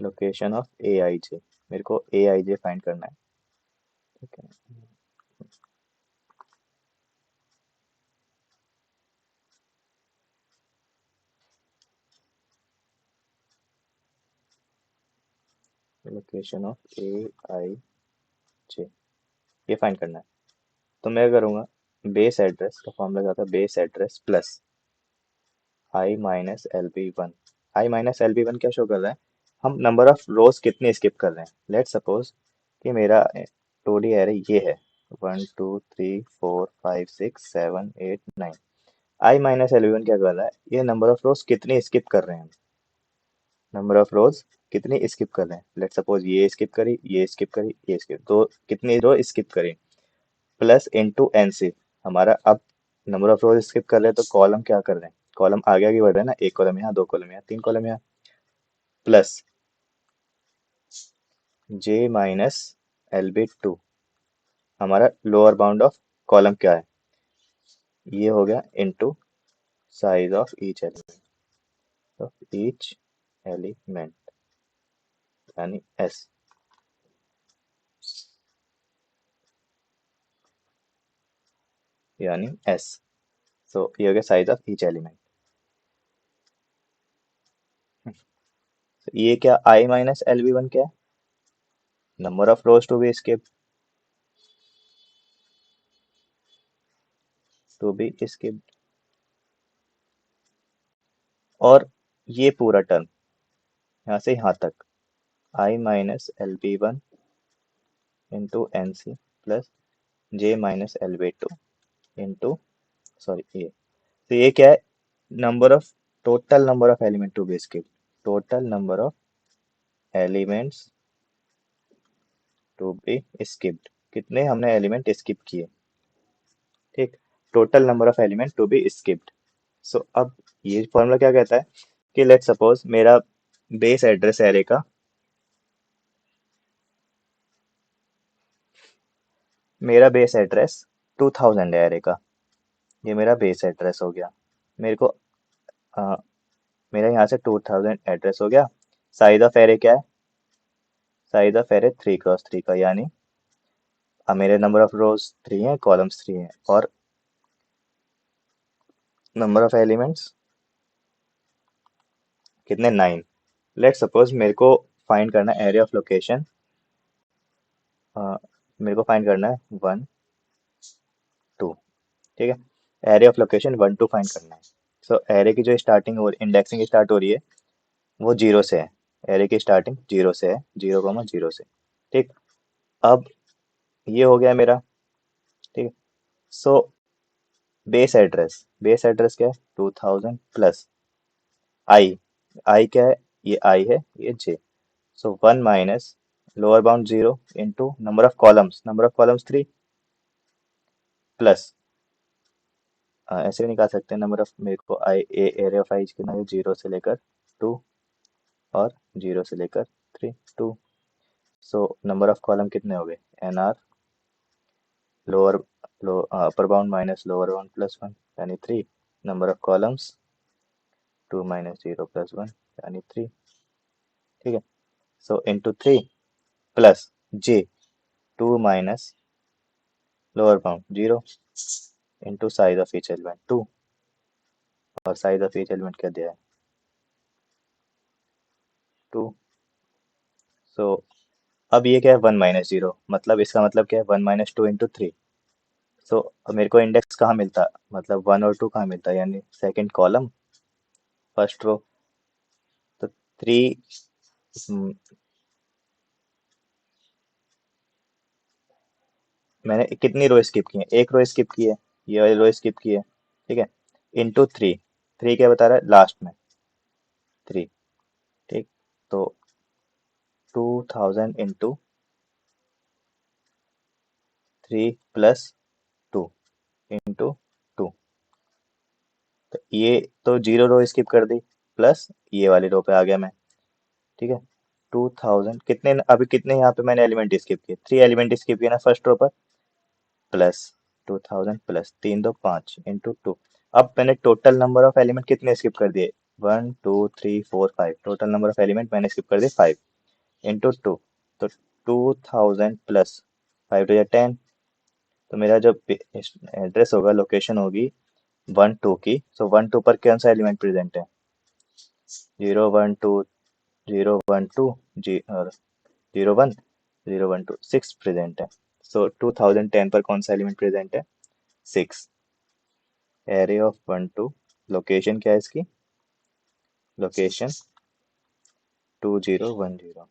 location of A I J, मेरे को ए आई जे फाइंड करना है। ठीक है, लोकेशन ऑफ ए आई जे, ये फाइंड करना है। तो मैं करूँगा, बेस एड्रेस का फॉर्मूला क्या था, बेस एड्रेस प्लस आई माइनस एल बी वन। आई माइनस एल बी वन क्या शो कर रहा है, हम नंबर ऑफ रोज कितने स्किप कर रहे हैं। लेट सपोज कि मेरा 2D एरे ये है, 1 2 3 4 5 6 7 8 9। आई माइनस एल बी वन क्या कर रहा है, ये नंबर ऑफ रोज कितनी स्किप कर रहे हैं, नंबर ऑफ रोज कितनी स्किप कर रहे हैं। लेट सपोज ये स्किप करी, ये स्किप करी, ये स्किप, तो कितनी रो स्किप करी, प्लस इनटू एन सी। हमारा अब नंबर ऑफ रोज स्किप कर रहे हैं तो कॉलम क्या कर रहे हैं, कॉलम आगे आगे बढ़ रहे हैं ना, एक कॉलम यहाँ, दो कॉलम यहाँ, तीन कॉलम यहाँ, plus J minus L B two. हमारा लोअर बाउंड ऑफ कॉलम क्या है, ये हो गया, into size of each element यानी एस, यानी एस। सो ये हो गया साइज ऑफ ईच एलिमेंट। ये क्या I माइनस LB1 क्या है? Number of rows to be skip, to be skip. और ये पूरा टर्म यहाँ से यहाँ तक I minus LB1 into NC plus J minus LB2 into, sorry ये, तो ये क्या है? Number of, total number of element to be skip, total number of elements to be skipped, कितने हमने एलिमेंट स्किप किए। ठीक, total number of element to be skipped. So अब ये फॉर्मूला क्या कहता है कि let suppose base address array का मेरा बेस एड्रेस 2000 है एरे का, ये मेरा बेस एड्रेस हो गया। मेरे को अ, मेरा यहाँ से 2000 एड्रेस हो गया। साइज ऑफ एरे क्या है? साइज ऑफ एरे 3 क्रॉस 3 का, यानी मेरे नंबर ऑफ रोज 3 है, कॉलम्स 3 है, और नंबर ऑफ एलिमेंट्स कितने, 9। लेट सपोज मेरे को फाइंड करना है एरे ऑफ लोकेशन, मेरे को फाइंड करना है 1 2, ठीक है। एरे ऑफ लोकेशन 1 2 फाइंड करना है। सो एरे की जो स्टार्टिंग और इंडेक्सिंग स्टार्ट हो रही है वो जीरो से है। एरे की स्टार्टिंग जीरो से है, 0 0 से। ठीक, अब ये हो गया मेरा। ठीक है। सो बेस एड्रेस क्या है? 2000 प्लस आई, आई क्या है? ये आई है, ये जे। सो 1 minus lower bound 0 into number of columns 3 plus, ऐसे भी निकाल सकते हैं नंबर ऑफ, मेरे को आई एरिया ऑफ आई कितना है? 0 से लेकर 2 और 0 से लेकर 3, 2। सो नंबर ऑफ कॉलम कितने हो गए? NR, लोअर लो अपर bound minus lower bound plus 1 यानी 3। नंबर ऑफ कॉलम्स 2 - 0 + 1 यानी 3। ठीक है। So into 3 plus J, 2 - lower bound 0 into size of each element 2, और साइज ऑफ ईच एलिमेंट क्या दिया है? 2। सो अब ये क्या है? 1 - 0, मतलब इसका मतलब क्या है? 1 - 2 इंटू 3। सो मेरे को इंडेक्स कहाँ मिलता, मतलब 1 और 2 कहाँ मिलता है? यानी सेकंड कॉलम फर्स्ट रो। तो 3, मैंने कितनी रो स्किप की है? एक रो स्किप की है, ये वाली रो स्किप की है। ठीक है। इंटू 3, 3 क्या बता रहा है लास्ट में? 3। ठीक, तो 2000 इंटू 3 + 2 इंटू 2। तो ये तो जीरो रो स्किप कर दी, प्लस ये वाली रो पे आ गया मैं। ठीक है। 2000 कितने, अभी कितने यहाँ पे मैंने एलिमेंट स्किप किए? 3 एलिमेंट स्किप किए ना फर्स्ट रो पर, प्लस 2000 प्लस 3 × 2 = 5 इंटू 2। अब मैंने टोटल नंबर ऑफ एलिमेंट कितने स्किप कर दिए? 1 2 3 4 5, टोटल नंबर ऑफ एलिमेंट मैंने स्किप कर दिए 5 इंटू 2। तो 2000 प्लस 5 × 10, तो मेरा जो एड्रेस होगा, लोकेशन होगी 1 2 की। सो 1 2 पर कौन सा एलिमेंट प्रेजेंट है? 0 1 2, 0 1 2 जी, और 0 1, 0 1 2 6 प्रेजेंट है। सो 2010 पर कौन सा एलिमेंट प्रेजेंट है? 6। एरे ऑफ 1 2, लोकेशन क्या है इसकी? लोकेशन 2010।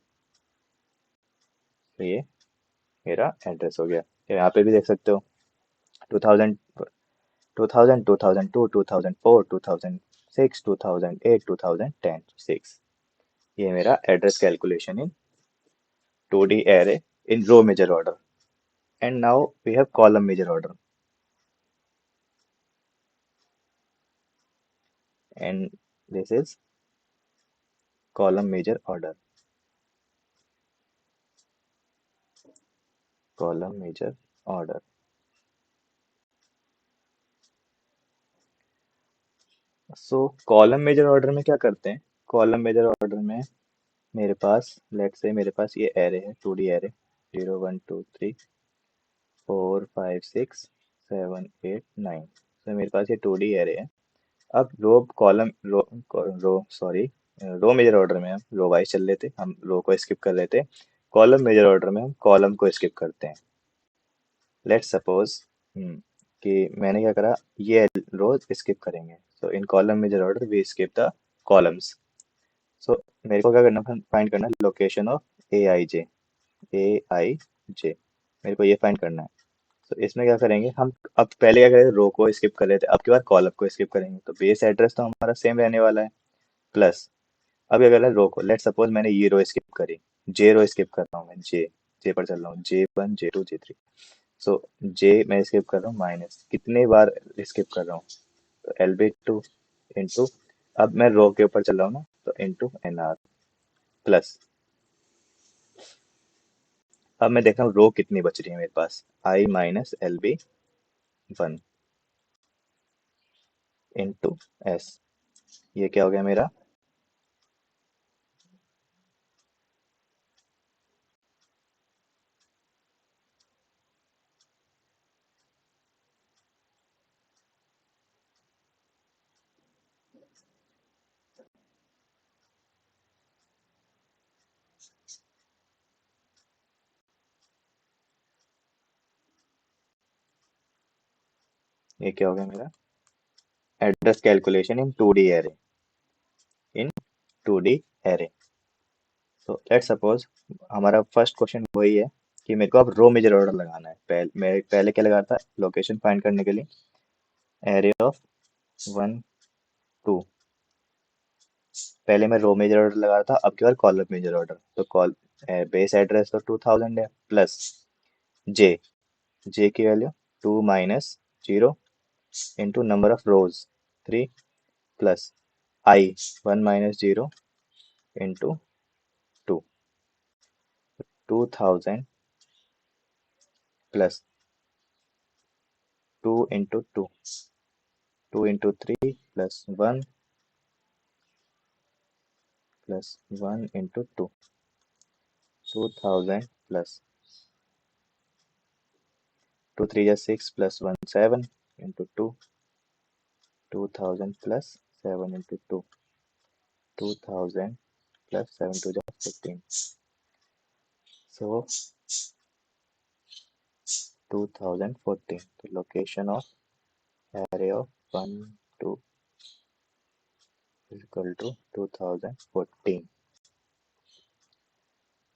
तो ये मेरा एड्रेस हो गया। तो यहाँ पे भी देख सकते हो 2000, 2000, 2002, 2004, 2006, 2008, 2010, 6। ये मेरा address calculation in 2D array in row major order. And now we have column major order. And this is column major order. Column major order. So column major order में क्या करते हैं? कॉलम मेजर ऑर्डर में मेरे पास, late से मेरे पास ये array है, 2D एरे, 0 1 2 3 4 5 6 7 8 9। तो मेरे पास ये 2D एरे है। अब रो कॉलम रो रो सॉरी रो मेजर ऑर्डर में हम रो वाइज चल रहे थे, हम रो को स्किप कर रहे थे। कॉलम मेजर ऑर्डर में हम कॉलम को स्किप करते हैं। लेट्स सपोज कि मैंने क्या करा, ये रो स्किप करेंगे, so in column major order we skip the columns. So मेरे को क्या करना, फाइंड करना location of A I J, मेरे को ये फाइंड करना है। तो इसमें क्या करेंगे हम, अब पहले क्या करें, रो को स्किप कर रहे थे, अब की बार कॉलम को स्किप करेंगे, तो बेस एड्रेस तो हमारा सेम रहने वाला है। प्लस अब क्या कर रहा है, रो को, लेट सपोज मैंने ये रो स्किप करी, जे रो स्किप कर रहा हूँ मैं, जे जे पर चल रहा हूँ, J1 J2 J3। सो जे मैं स्किप कर रहा हूँ, माइनस कितने बार स्किप कर रहा हूँ, तो LB2 इंटू, अब मैं रो के ऊपर चल रहा हूँ ना, तो इंटू NR प्लस, अब मैं देख रहा हूँ रो कितनी बच रही है मेरे पास, I minus LB1 into S। ये क्या हो गया मेरा, ये क्या हो गया मेरा, address calculation in 2D array, in 2D array. तो लेट्स सपोज हमारा फर्स्ट क्वेश्चन वही है कि मेरे को अब रो मेजर ऑर्डर लगाना है। मैं पहले क्या लगा था, लोकेशन फाइंड करने के लिए एरे ऑफ 1 2, पहले मैं रो मेजर ऑर्डर लगा रहा था, अब की बार कॉलम मेजर ऑर्डर। तो कॉल बेस एड्रेस तो 2000 है, प्लस जे, जे की value 2 - 0 into number of rose 3, plus I 1 - 0 into 2, 2000 plus 2 × 2, 2 × 3 plus 1 × 2, 2000 plus 2 × 3 = 6 plus 1 7 into 2, 2000 plus 7 × 2, 2000 plus 7 × 2 = 14। So 2014, the location of array of 1 2 is equal to 2014।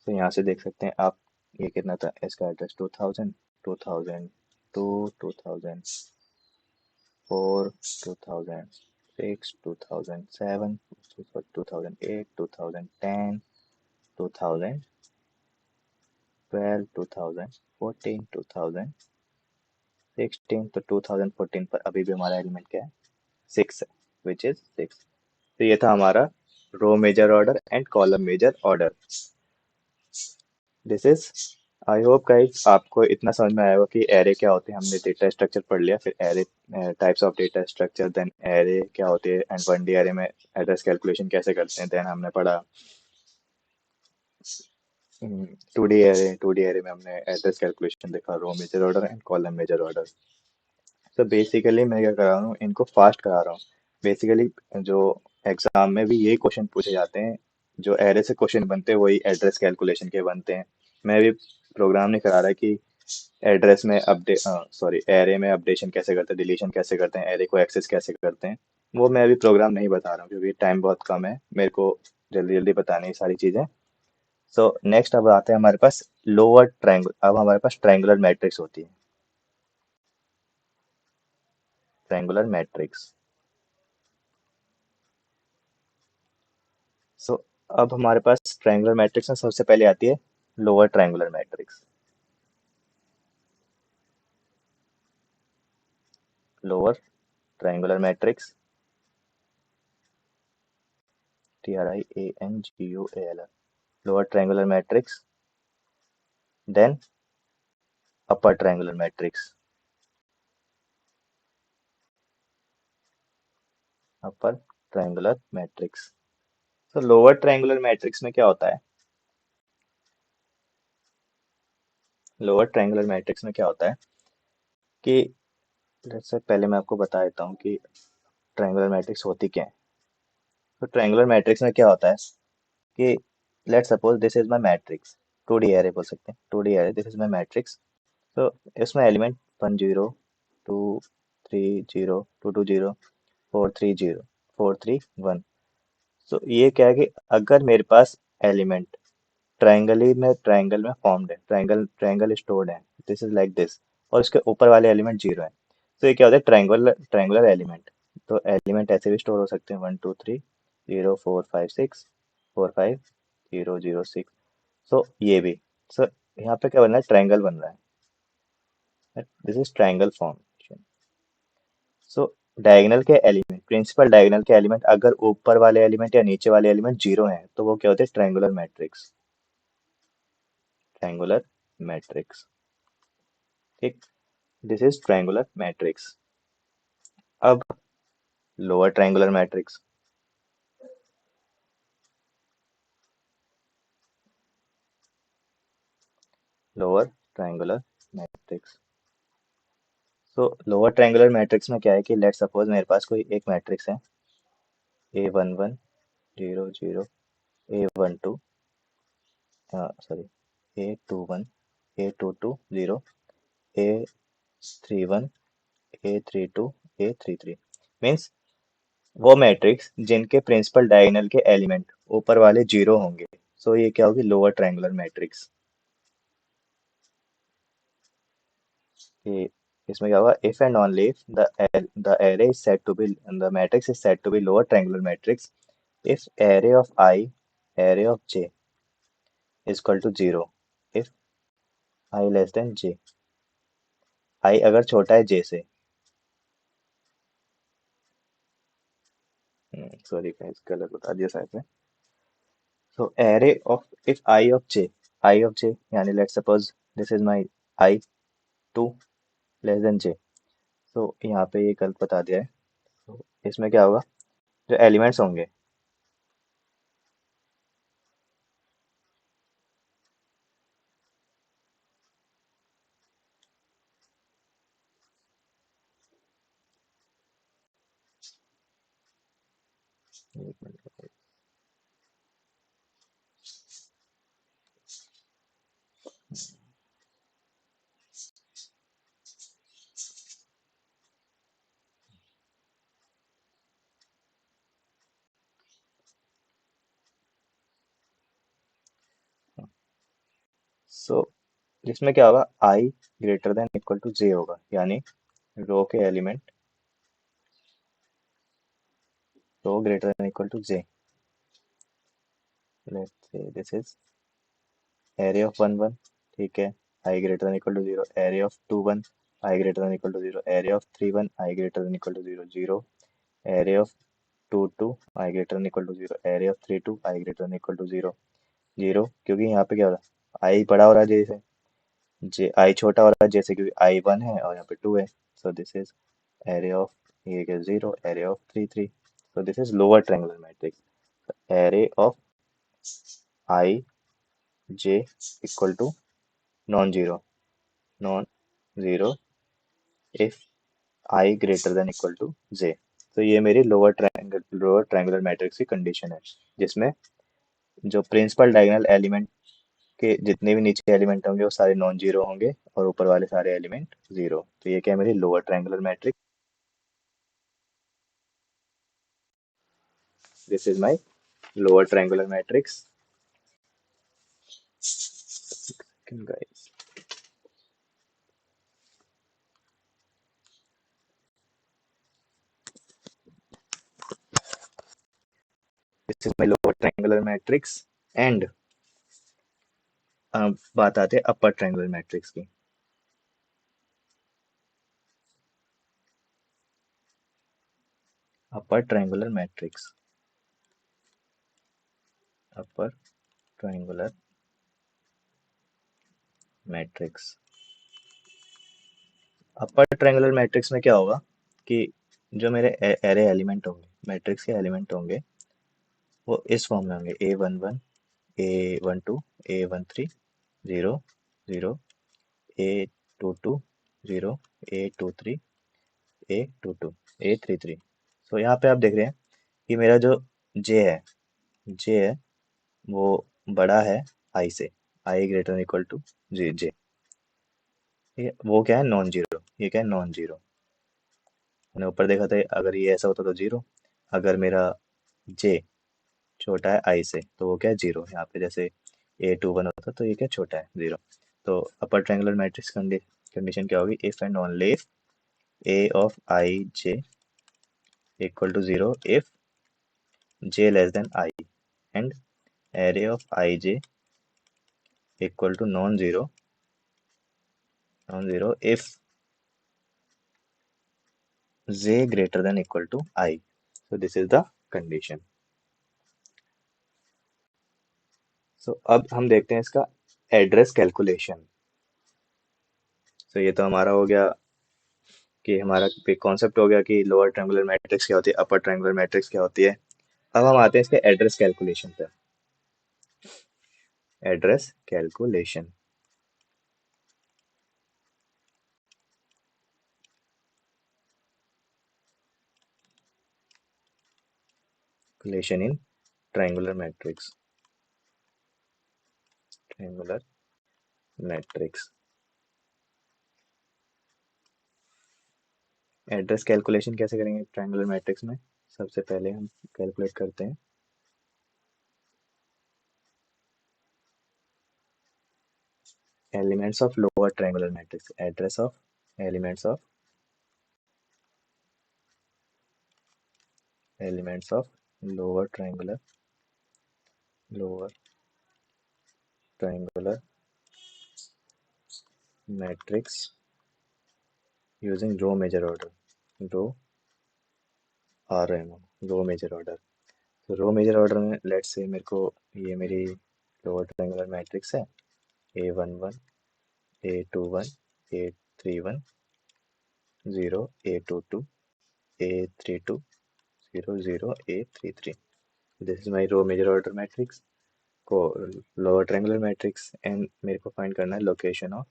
तो यहाँ से देख सकते हैं आप, ये कितना था, इसका एड्रेस 2000, 2002, 2004, 2006, 2007, 2008, 2010, 2012, 2014, 2016। तो 2014 पर अभी भी हमारा एलिमेंट क्या है, 6 है, विच इज 6। तो ये था हमारा row major order and column major order. This is, I hope guys आपको इतना समझ में आया होगा कि एरे क्या होते हैं। हमने डेटा स्ट्रक्चर पढ़ लिया, फिर array types of data structure, then array क्या होती है, एंड 1D एरे में एड्रेस कैलकुलेशन कैसे करते हैं। देन हमने पढ़ा 2D एरे में हमने एड्रेस कैलकुलेशन देखा, row major order and column major order. तो बेसिकली मैं क्या कर रहा हूँ, इनको फास्ट करा रहा हूँ। बेसिकली जो एग्जाम में भी यही क्वेश्चन पूछे जाते हैं, जो एरे से क्वेश्चन बनते हैं वही एड्रेस कैलकुलेशन के बनते हैं। मैं भी प्रोग्राम नहीं करा रहा कि एड्रेस में अपडेट, सॉरी, एरे में अपडेशन कैसे करते हैं, डिलीशन कैसे करते हैं, एरे को एक्सेस कैसे करते हैं, वो मैं अभी प्रोग्राम नहीं बता रहा हूँ क्योंकि टाइम बहुत कम है मेरे को, जल्दी जल्दी बतानी है सारी चीज़ें। सो नेक्स्ट अब आते हैं हमारे पास लोअर ट्रायंगल। अब हमारे पास ट्रायंगुलर मैट्रिक्स होती है, ट्रायंगुलर मैट्रिक्स। सो अब हमारे पास ट्रायंगुलर मैट्रिक्स में सबसे पहले आती है lower triangular matrix. Lower triangular matrix, TRIANGUALR, lower triangular matrix, then upper triangular matrix, upper triangular matrix. तो लोअर ट्रायंगुलर मैट्रिक्स में क्या होता है, लोअर ट्रायंगुलर मैट्रिक्स में क्या होता है कि जैसे पहले मैं आपको बता देता हूँ कि ट्रायंगुलर मैट्रिक्स होती क्या है। तो ट्रायंगुलर मैट्रिक्स में क्या होता है कि late suppose this is my matrix, 2D array बोल सकते हैं, 2D array, this is my matrix. तो इसमें एलिमेंट 1 0 2 3 0 2 2 0 4 3 0 4 3 1। सो ये क्या है कि अगर मेरे पास एलिमेंट ट्रायंगल में फॉर्म्ड है, ट्रायंगल ट्रायंगल स्टोर्ड है, दिस इज लाइक दिस, और इसके ऊपर वाले एलिमेंट 0 है, तो ये क्या होता है, ट्रायंगुलर एलिमेंट। तो एलिमेंट ऐसे भी स्टोर हो सकते हैं, 1 2 3 0 4 5 6 4 5 0 0 6। सो ये भी, सो यहाँ पे क्या बन रहा है, ट्रायंगल बन रहा है, this is triangle formation. So diagonal के एलिमेंट, प्रिंसिपल डायगोनल के एलिमेंट अगर ऊपर वाले एलिमेंट या नीचे वाले एलिमेंट 0 हैं तो वो क्या होते हैं, ट्रायंगुलर मैट्रिक्स, ट्रायंगुलर मैट्रिक्स। ठीक, दिस इज ट्रायंगुलर मैट्रिक्स। अब lower triangular matrix, lower triangular matrix. सो लोअर ट्रायंगुलर मैट्रिक्स में क्या है कि लेट सपोज मेरे पास कोई एक मैट्रिक्स है, A11 0 0 A12 sorry A21 A22 0 A31 A32 A33, means वो मैट्रिक्स जिनके प्रिंसिपल डायगोनल के एलिमेंट ऊपर वाले 0 होंगे। सो ये क्या होगी, लोअर ट्रायंगुलर मैट्रिक्स। कि इसमें क्या होगा, if and only if the array is said to be, the matrix is said to be lower triangular matrix if array of j is equal to 0, if I less than j, i अगर छोटा है j से, sorry guys गलत बता दिया शायद से। so array of, if I of j यानी late suppose this is my I2 less than j, तो यहाँ पे ये गलत बता दिया है। तो इसमें क्या होगा, जो एलिमेंट्स होंगे, सो इसमें क्या होगा, I greater than equal to J होगा, यानी रो के element, row greater than equal to J. Let's say this is array of 1 1, ठीक है, I greater than equal to 0, array of 2 1, I greater than equal to 0, array of 3 1, I greater than equal to 0 0, array of 2 2, I greater than equal to 0, array of 3 2, I greater than equal to 0 0, क्योंकि यहाँ पे क्या हो रहा है, आई बड़ा हो रहा है जे से, जे आई छोटा हो रहा है जैसे, क्योंकि आई 1 है और यहाँ पे 2 है। So this is array of, ये क्या, 0, array of 3 3, so this is lower triangular matrix. Array of I J equal to non zero, non zero if I greater than equal to जे। तो ये मेरी लोअर ट्रायंगुलर मैट्रिक्स की condition है, जिसमें जो principal diagonal element के जितने भी नीचे एलिमेंट होंगे वो सारे नॉन जीरो होंगे और ऊपर वाले सारे एलिमेंट जीरो। तो ये क्या है, मेरी lower triangular matrix, this is my lower triangular matrix guys, this is my lower triangular matrix. And अब बात आते हैं अपर ट्रायंगुलर मैट्रिक्स की। अपर triangular matrix, upper triangular matrix, upper triangular matrix में क्या होगा कि जो मेरे एरे एलिमेंट होंगे, मैट्रिक्स के एलिमेंट होंगे, वो इस फॉर्म में होंगे, A11 A12 A13 0 0 A22 0 A23 A22 A33। सो यहाँ पे आप देख रहे हैं कि मेरा जो जे है, जे है वो बड़ा है आई से, आई ग्रेटर देन इक्वल टू जे जे। ठीक है, वो क्या है नॉन जीरो, ये क्या है नॉन जीरो। मैंने ऊपर देखा था अगर ये ऐसा होता तो जीरो, अगर मेरा जे छोटा है आई से तो वो क्या है जीरो। यहाँ पे जैसे A21 होता तो ये क्या छोटा है जीरो। तो अपर ट्रायंगुलर मैट्रिक्स कंडीशन क्या होगी, if and only if a of I J equal to zero if j less than I and array of ij equal to non-zero if j greater than equal to I. So this is the condition. So अब हम देखते हैं इसका address calculation. तो ये तो हमारा हो गया कि हमारा कॉन्सेप्ट हो गया कि लोअर ट्रायंगुलर मैट्रिक्स क्या होती है, अपर ट्रायंगुलर मैट्रिक्स क्या होती है। अब हम आते हैं इसके एड्रेस कैलकुलेशन पे। Address calculation, calculation in triangular matrix, triangular matrix. Address calculation कैसे करेंगे ट्रायंगुलर मैट्रिक्स में, सबसे पहले हम कैलकुलेट करते हैं elements of lower triangular matrix, address of elements of lower lower triangular matrix using row major order, row row major order. तो row major order में लेट्स से मेरे को ये मेरी लोअर ट्रायंगुलर मैट्रिक्स है, A11 A21 A31 0 A22 A32 0 0 A33। This is my row major order matrix को lower triangular matrix, and मेरे को फाइंड करना है location of,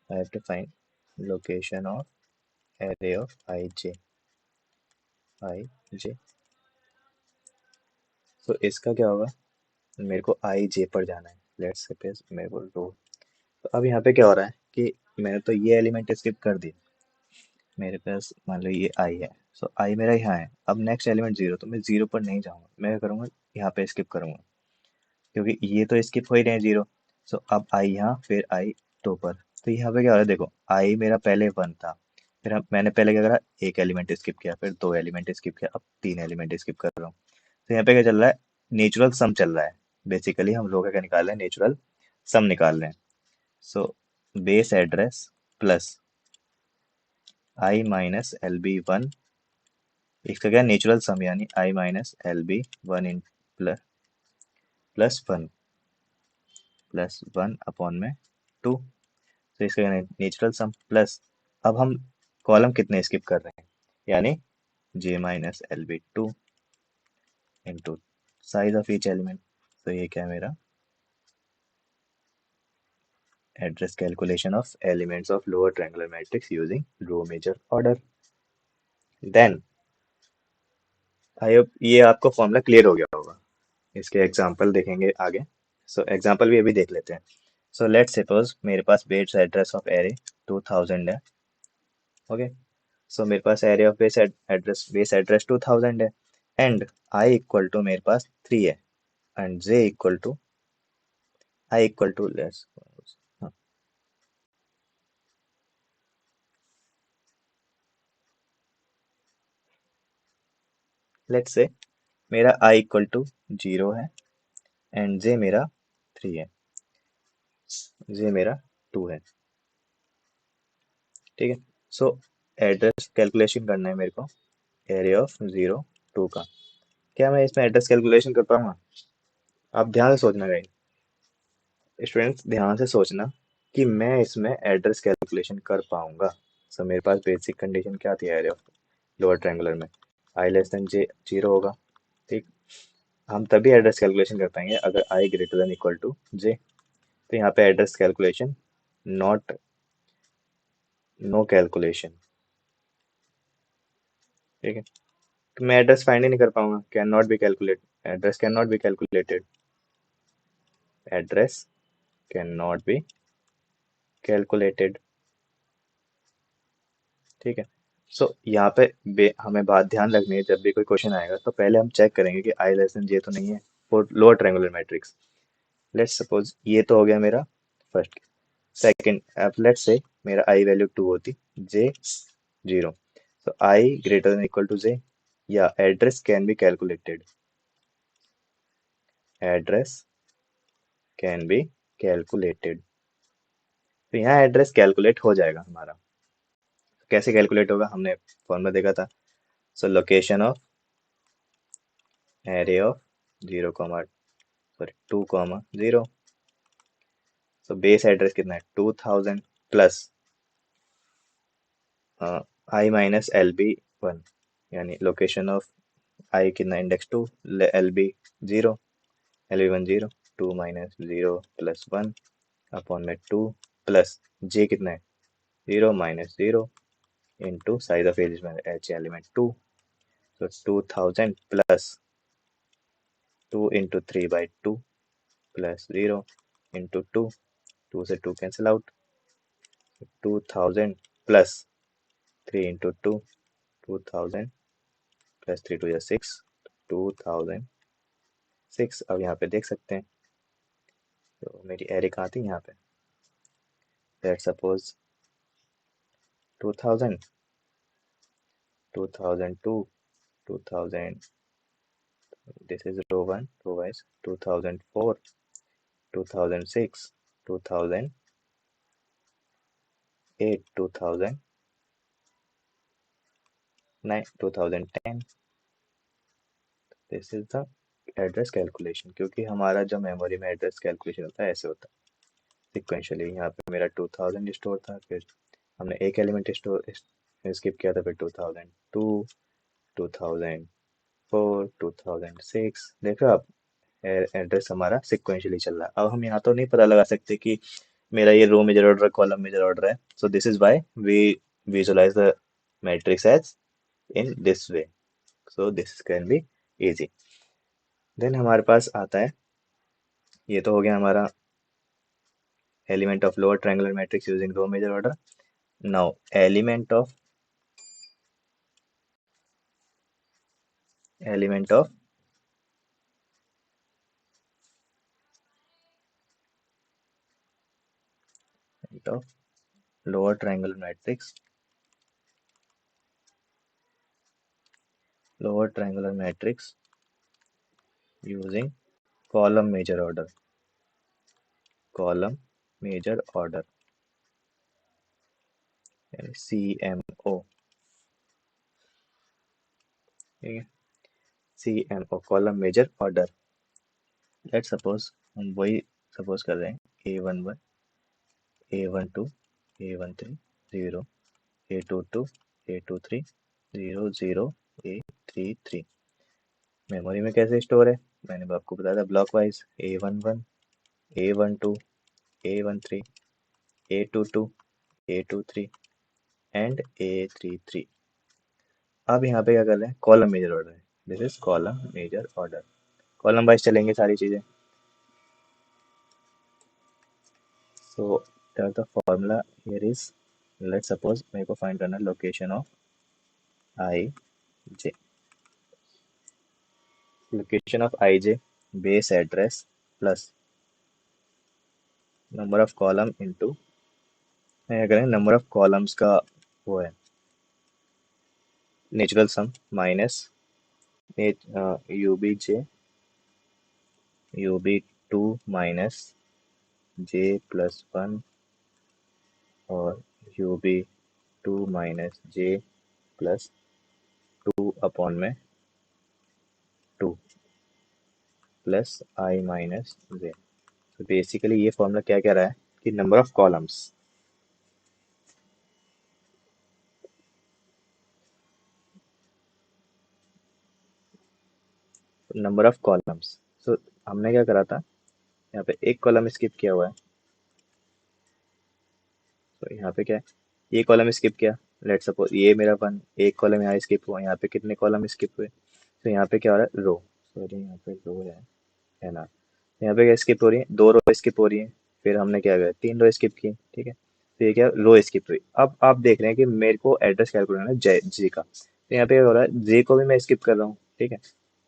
I have to find location of array of I j। तो इसका क्या होगा, मेरे को आई जे पर जाना है, लेट्स सपोज मेरे को रो। तो अब यहाँ पे क्या हो रहा है कि मैंने तो ये एलिमेंट स्किप कर दी, मेरे पास मान लो ये आई है, सो आई मेरा यहाँ है। अब नेक्स्ट एलिमेंट जीरो, तो मैं जीरो पर नहीं जाऊंगा, मैं क्या करूँगा यहाँ पे स्किप करूंगा, क्योंकि ये तो स्किप हो ही रहे हैं जीरो। सो अब आई यहाँ फिर आई टू पर। तो यहाँ पे क्या हो रहा है देखो, आई मेरा पहले वन था, फिर मैंने पहले क्या करा, एक एलिमेंट स्किप किया, फिर दो एलिमेंट स्किप किया, अब तीन एलिमेंट स्किप कर रहा हूँ। तो यहाँ पे क्या चल रहा है, नेचुरल सम चल रहा है। बेसिकली हम लोग क्या निकाल रहे हैं, नेचुरल सम निकाल रहे हैं। सो बेस एड्रेस प्लस आई माइनस एल बी वन, इसका क्या नेचुरल सम यानी I minus L B one in plus plus one upon में टू। तो इसका नेचुरल सम प्लस, अब हम कॉलम कितने स्किप कर रहे हैं, यानी J minus L B two into size of each element. तो ये क्या है मेरा address calculation of elements of lower triangular matrix using row major order. Then I hope ये आपको फॉर्मूला क्लियर हो गया होगा। इसके एग्जांपल देखेंगे आगे। सो एग्जांपल भी अभी देख लेते हैं। सो लेट्स सपोज मेरे पास बेस एड्रेस ऑफ एरे 2000 है। ओके, सो मेरे पास एरे ऑफ बेस एड्रेस 2000 है, एंड आई इक्वल टू मेरे पास 3 है, and j equal to i equal to less, let's say मेरा आई इक्वल टू 0 है, एंड जे मेरा 3 है, जे मेरा 2 है। ठीक है, सो एड्रेस कैलकुलेशन करना है मेरे को एरिया ऑफ 0 2 का। क्या मैं इसमें एड्रेस कैलकुलेशन कर पाऊंगा? आप ध्यान से सोचना गाइस, स्टूडेंट्स ध्यान से सोचना कि मैं इसमें एड्रेस कैलकुलेशन कर पाऊंगा। सो मेरे पास बेसिक कंडीशन क्या थी एरिया ऑफ लोअर ट्रायंगुलर में, i less than j zero होगा। ठीक, हम तभी एड्रेस कैलकुलेशन कर पाएंगे अगर i greater than equal to जे। तो यहाँ पे address calculation not, no calculation. ठीक है, तो मैं एड्रेस फाइंड ही नहीं कर पाऊंगा। Can not be calculate, address can not be calculated, address can not be calculated. ठीक है, सो यहाँ पे हमें बात ध्यान रखनी है, जब भी कोई क्वेश्चन आएगा तो पहले हम चेक करेंगे कि आई लेस देन जे तो नहीं है for lower triangular matrix. Let's suppose ये तो हो गया मेरा फर्स्ट। सेकंड, अब लेट्स से मेरा आई वैल्यू 2 होती, J 0, so I greater than equal to J, या address can be calculated, address can be calculated. तो यहाँ एड्रेस कैलकुलेट हो जाएगा हमारा। कैसे कैलकुलेट होगा, हमने फॉर्मूला देखा था। So location of array of 0 comma sorry 2 comma 0, so base address कितना है 2000 प्लस आई माइनस एल बी 1, यानी लोकेशन ऑफ आई कितना index 2, L B 0, L B 1 0, 2 minus 0 plus 1 upon में 2 प्लस जे कितना है 0 माइनस 0 इंटू साइज ऑफ एज में each element 2, so 2000 plus 2 into 3 by 2 plus 0 into 2, 2 से 2 cancel out, 2000 plus 3 into 2, 2000 plus 3 to 6, 2006। अब यहाँ पे देख सकते हैं, तो मेरी एरे कहाँ थी यहाँ पे, let suppose 2000, 2002, 2000, this is row 1, row wise 2004, 2006, 2008, 2009, 2010। This is the address calculation, क्योंकि हमारा जो मेमोरी में एड्रेस कैलकुलेशन होता है ऐसे होता है सिक्वेंशियली। यहाँ पे मेरा 2000 स्टोर था, फिर हमने एक एलिमेंट स्टोर स्किप किया था, फिर 2002, 2004, 2006। देखो आप, एड्रेस हमारा सिक्वेंशियली चल रहा है। अब हम यहाँ तो नहीं पता लगा सकते कि मेरा ये रो मेजर ऑर्डर है, कॉलम मेजर ऑर्डर है, so this is why we visualise the matrix as in this way, so this can be easy. Then हमारे पास आता है, ये तो हो गया हमारा element of lower triangular matrix using row major order. Now element of lower triangular matrix, lower triangular matrix using column major order, column major order यानी CMO। ठीक है, CMO column major order. Let suppose हम वही suppose कर रहे हैं A11, A12, A13 0, A22, A23 0 0, A33। Memory में कैसे स्टोर है, मैंने आपको बताया था block wise, A11, A12, A13, A22, A23 and A33। अब यहाँ पे क्या कर रहे हैं, कॉलम मेजर ऑर्डर है, this is column major order, column wise चलेंगे सारी चीजें। So the formula here is, let suppose मेरे को फाइंड करना location of I j, location of I j base address plus number of column into, क्या करें, number of columns का वो है नेचुरल सम माइनस UB2 माइनस J+1 और UB2 minus J+2 upon में 2 प्लस I माइनस J। तो basically ये formula क्या कह रहा है कि number of columns, number of columns. So हमने क्या करा था, यहाँ पे एक कॉलम स्किप किया हुआ है, तो यहाँ पे क्या है, ये कॉलम स्किप किया, लेट सपोज ये मेरा वन, एक कॉलम यहाँ स्किप हुआ, यहाँ पे कितने कॉलम स्किप हुए, तो यहाँ पे क्या हो रहा है, रो, सॉरी यहाँ पे रो है ना, यहाँ पे क्या स्किप हो रही है, दो रो स्किप हो रही है, फिर हमने क्या किया, तीन रो स्किप की, ठीक है, तो ये क्या रो स्किप हुई। अब आप देख रहे हैं कि मेरे को एड्रेस कैलकुलेट करना है जे जी का, तो यहाँ पे क्या हो रहा है, जे को भी मैं स्किप कर रहा हूँ, ठीक है,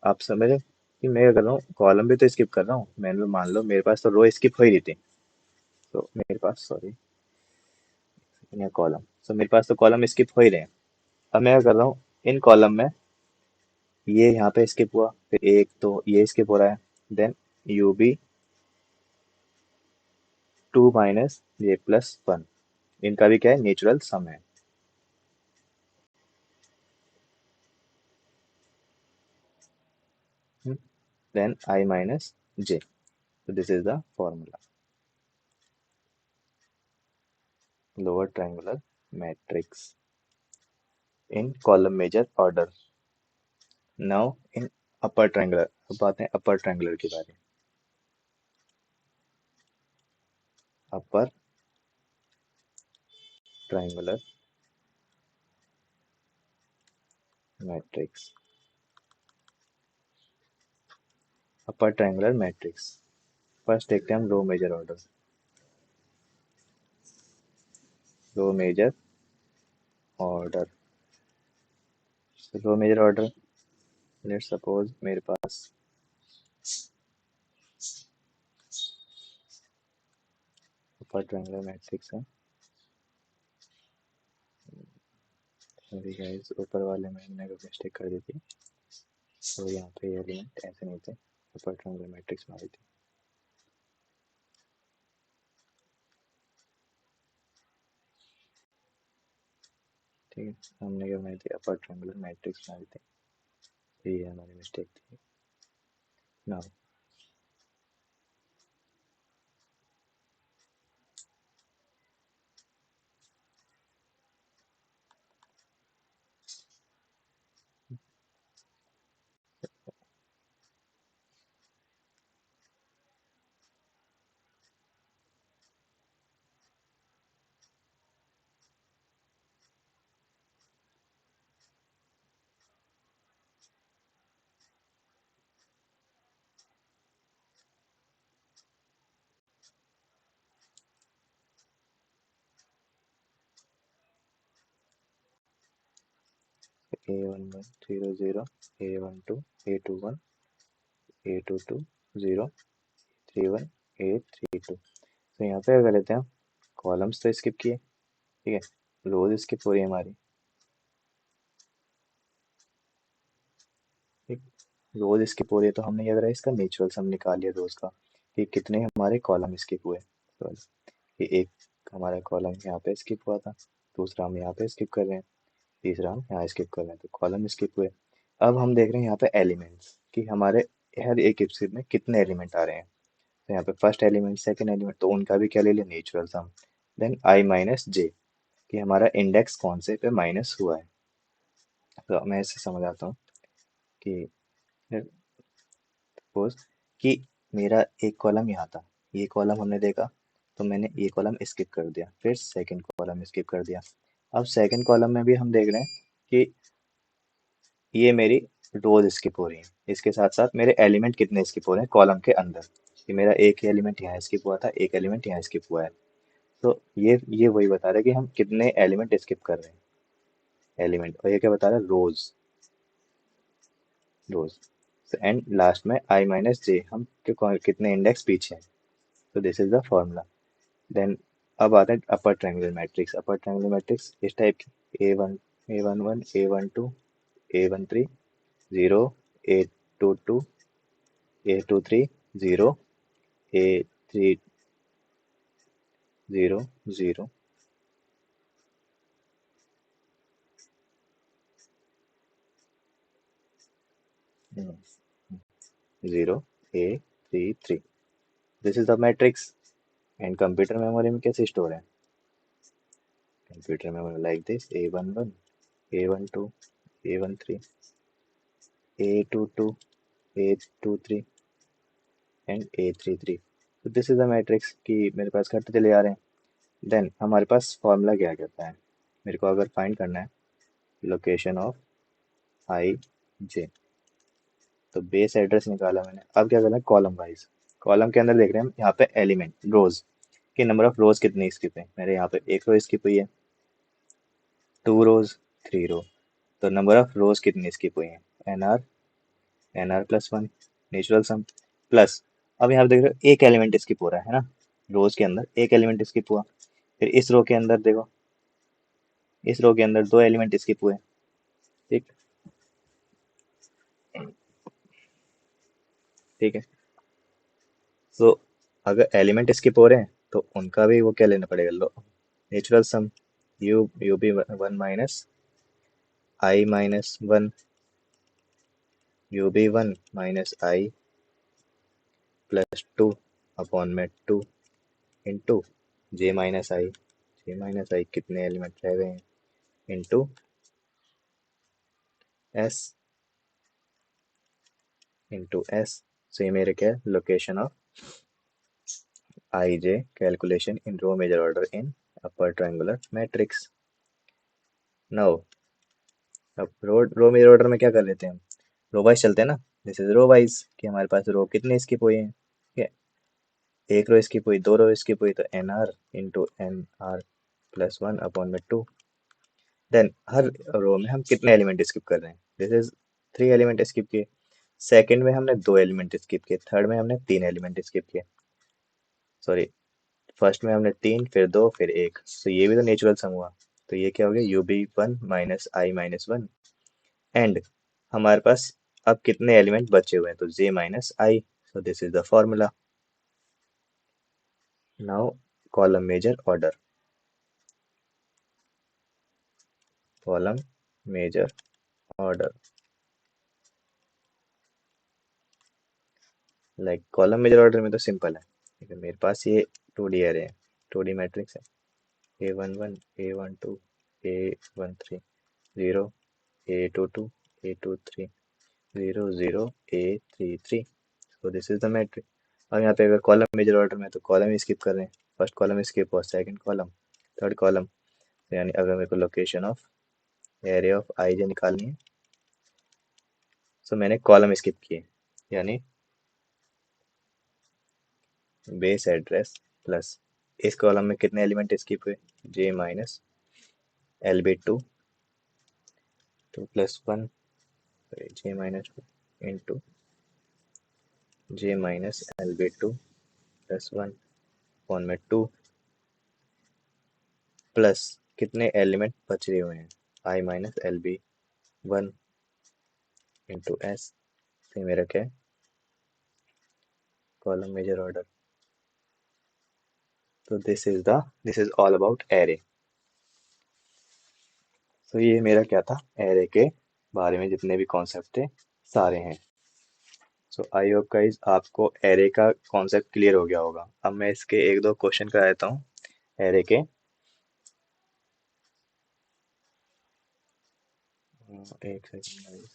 आप समझ रहे हैं कि मैं क्या कर रहा हूँ, कॉलम भी तो स्किप कर रहा हूँ, मैंने मान लो मेरे पास तो रो स्किप हो ही रही थी, तो मेरे पास सॉरी या कॉलम, तो मेरे पास तो कॉलम स्किप हो ही रहे हैं। अब मैं क्या कर रहा हूँ, इन कॉलम में ये यहाँ पे स्किप हुआ, फिर एक तो ये स्किप हो रहा है, then you B two minus ये प्लस वन, इनका भी क्या है, नेचुरल सम है। Then I minus j, so this is the formula, lower triangular matrix in column measure order. Now in upper triangular, अब बात है अपर ट्रायंगुलर के बारे में। Upper triangular matrix, upper triangular matrix, first देखते हैं हम row major order, row major order, row major order, let suppose मेरे पास अपर ट्रायंगुलर मैट्रिक्स है, सॉरी गाइस ऊपर वाले में हमने मिस्टेक कर दी थी, तो यहाँ पे एलिमेंट ऐसे नहीं थे, अपर ट्रायंगुलर मैट्रिक्स में आई थी, ठीक है, हमने क्या बनाई थी, अपर ट्रायंगुलर मैट्रिक्स बनाई थी, तो ये हमारी मिस्टेक थी। Now A11 0 0, A12 A21 A22 0 31 A32, तो यहाँ पे क्या कर लेते हैं हम, कॉलम्स तो स्किप किए, ठीक है, रोज स्किप हो रही है हमारी, ठीक, रोज स्किप हो रही है, तो हमने क्या करा, इसका नेचुरल सम निकाल लिया रोज का, कि कितने हमारे कॉलम स्किप हुए, तो कि एक हमारा कॉलम यहाँ पे स्किप हुआ था, दूसरा हम यहाँ पे स्किप कर रहे हैं, तीसरा हम यहाँ स्किप कर रहे हैं, तो कॉलम स्किप हुए। अब हम देख रहे हैं यहाँ पे एलिमेंट्स, कि हमारे हर एक स्किप में कितने एलिमेंट आ रहे हैं, तो यहाँ पे फर्स्ट एलिमेंट सेकंड एलिमेंट, तो उनका भी क्या ले लिया, नेचुरल सम, देन आई माइनस जे, कि हमारा इंडेक्स कौन से पे माइनस हुआ है, तो मैं इसे समझाता हूँ कि सपोज कि मेरा एक कॉलम यहाँ था, ये कॉलम हमने देखा, तो मैंने ये कॉलम स्किप कर दिया, फिर सेकंड कॉलम स्किप कर दिया, अब सेकंड कॉलम में भी हम देख रहे हैं कि ये मेरी रोज स्किप हो रही है, इसके साथ साथ मेरे एलिमेंट कितने स्किप हो रहे हैं कॉलम के अंदर, कि मेरा एक एलिमेंट यहाँ स्किप हुआ था, एक एलिमेंट यहाँ स्किप हुआ है, तो ये वही बता रहा है कि हम कितने एलिमेंट स्किप कर रहे हैं, एलिमेंट, और ये क्या बता रहा है, रोज, रोज, एंड लास्ट में आई माइनस जे, हम कितने इंडेक्स पीछे हैं, तो this is the formula. Then अब आता है upper triangular matrix, upper triangular matrix इस टाइप की, A11 A12 A13 0 A22 A23 0 A30 0 0 A33, this is the matrix, and computer memory में कैसे स्टोर है, computer memory like this, A11 A12 A13 A22 A23 and A33, तो this is the matrix, कि मेरे पास घटते चले जा रहे हैं, देन हमारे पास फॉर्मूला क्या कहता है, मेरे को अगर फाइंड करना है लोकेशन ऑफ आई जे, तो बेस एड्रेस निकाला मैंने। अब क्या करना है, कॉलम वाइज, कॉलम के अंदर देख रहे हैं हम यहाँ पे एलिमेंट रोज कि नंबर ऑफ रोज कितनी स्किप है। मेरे यहाँ पे एक रो स्किप हुई है, 2 रोज, 3 रो, तो नंबर ऑफ रोज कितनी स्किप हुई है, N R plus one, natural sum plus. अब यहाँ पे देख रहे हो एक एलिमेंट स्किप हो रहा है ना, रोज के अंदर एक एलिमेंट स्किप हुआ। फिर इस रो के अंदर देखो, इस रो के अंदर 2 एलिमेंट स्किप हुए। ठीक, ठीक है। सो अगर एलिमेंट स्किप हो रहे हैं तो उनका भी वो क्या लेना पड़ेगा, लो natural sum, U B one minus I minus one, U B one minus I plus two upon में two into J minus I कितने एलिमेंट रह गए हैं, इंटू एस, सो ये मेरे क्या है, location of I j calculation in row major order in upper triangular matrix. Now अब रो मेजर ऑर्डर में क्या कर लेते हैं हम, रो वाइज चलते हैं ना। दिस इज रो वाइज कि हमारे पास रो कितने स्किप हुए हैं, ठीक है। एक रो स्किप हुई, 2 रो स्किप हुई, तो N R into N R plus one upon में टू। देन हर रो में हम कितने एलिमेंट स्किप कर रहे हैं, दिस इज 3 एलिमेंट स्किप किए। सेकंड में हमने 2 एलिमेंट स्किप किए, थर्ड में हमने 3 एलिमेंट स्किप किए, सॉरी फर्स्ट में हमने 3, फिर 2, फिर 1, तो ये भी तो नेचुरल सम हुआ। तो ये क्या हो गया, U B one minus I minus one. And हमारे पास अब कितने एलिमेंट बचे हुए हैं, तो J minus I, so this is the formula. Now column major order, column major order, like column major order में तो सिंपल है, ठीक है। मेरे पास ये 2D एरे है, 2D मैट्रिक्स है, A11 A12 A13 0 A22 A23 0 0 A33, so this is the matrix। अब यहाँ पे अगर कॉलम मेजर ऑर्डर में तो कॉलम ही स्किप कर रहे हैं, फर्स्ट कॉलम स्किप हुआ, सेकंड कॉलम, थर्ड कॉलम, तो यानी अगर मेरे को location of array of I J निकालनी है, तो मैंने कॉलम स्किप किए, यानी बेस एड्रेस प्लस इस कॉलम में कितने एलिमेंट स्किप हुए, J minus L B two, two plus one, J minus two into J minus L B two plus one upon में टू, प्लस कितने एलिमेंट बच रहे हुए हैं, आई minus L B one into S, तो मेरा क्या है, कॉलम मेजर ऑर्डर। तो this is all about array. तो ये मेरा क्या था, एरे के बारे में जितने भी कॉन्सेप्ट थे सारे हैं। सो आई होप गाइस आपको एरे का कॉन्सेप्ट क्लियर हो गया होगा। अब मैं इसके एक दो क्वेश्चन कर देता हूँ एरे के। एक second,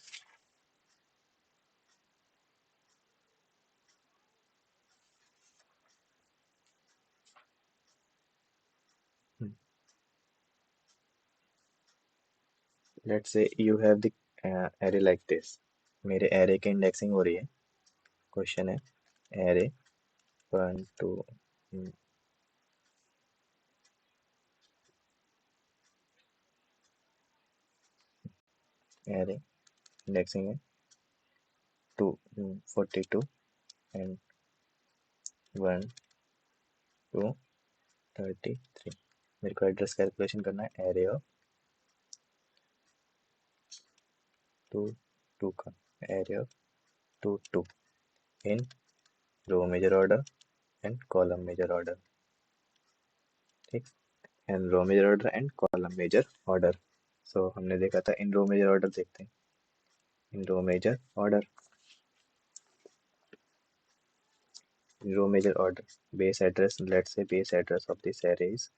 let's say you have the array like this. मेरे एरे के इंडेक्सिंग हो रही है, क्वेश्चन है array one two, array indexing है टू 42 एंड 1 2 33। मेरे को एड्रेस कैलकुलेशन करना है एरे ऑफ टू टू का, array of two two in row major order and column major order, ठीक। And row major order and column major order. So हमने देखा था इन रो मेजर ऑर्डर, देखते हैं in row major order. In row major order base address, let's say base address of this array is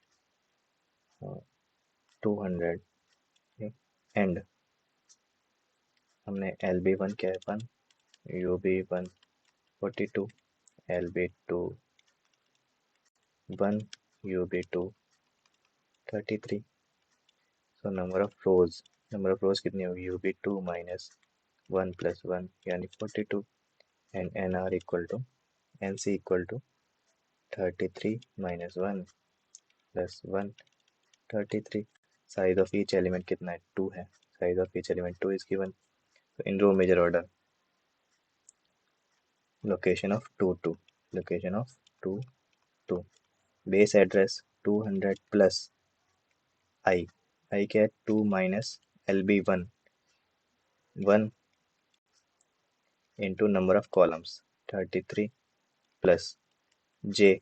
200, and हमने L B one क्या है, one, U B one 42, L B two one, U B two 33। So number of rows कितनी होगी, होगी 2 minus 1 plus 1 यानी 42। And N R equal to N C equal to 33 minus 1 plus 1 33। Size of each element कितना है, 2 है। Size of each element 2 is given. तो in row major order, location of 2 2, location of 2 2, base address 200 plus I, I क्या है 2 minus L B 1, 1 into number of columns 33 plus J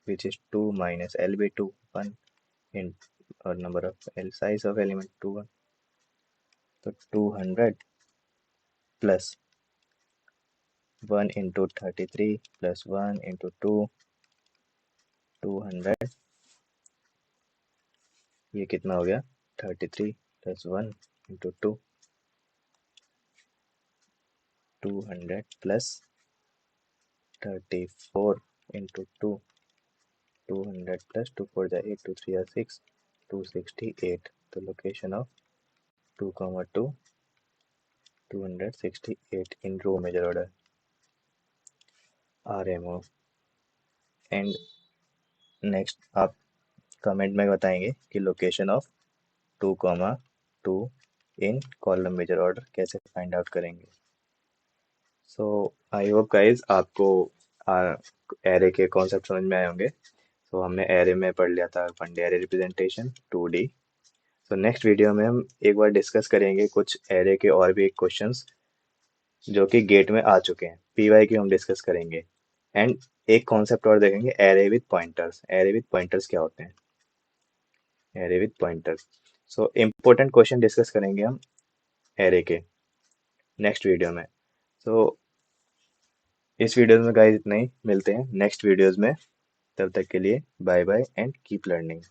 which is 2 minus L B 2, 1 इन और number of L size of element 2 1। तो 200 plus 1 into 33 plus 1 into 2, 200, ये कितना हो गया 33 plus 1 into 2, 200 plus 34 into 2, 200 plus 2 4 जा 8 2 3 are 6, 268। तो location of 2 2 268 in row major order R M O. And next आप comment में बताएंगे कि location of 2 2 in column major order कैसे फाइंड आउट करेंगे। सो आई होप गाइज आपको एरे के कॉन्सेप्ट समझ में आए होंगे। सो हमने एरे में पढ़ लिया था one array representation 2D। So next video में हम एक बार डिस्कस करेंगे कुछ एरे के और भी क्वेश्चंस जो कि गेट में आ चुके हैं, पीवाई की हम डिस्कस करेंगे। एंड एक कॉन्सेप्ट और देखेंगे, array with pointers. Array with pointers क्या होते हैं, array with pointers. So important question discuss करेंगे हम एरे के नेक्स्ट वीडियो में। सो इस वीडियो में गाइस इतना ही, मिलते हैं नेक्स्ट वीडियोस में। तब तक के लिए bye bye and keep learning.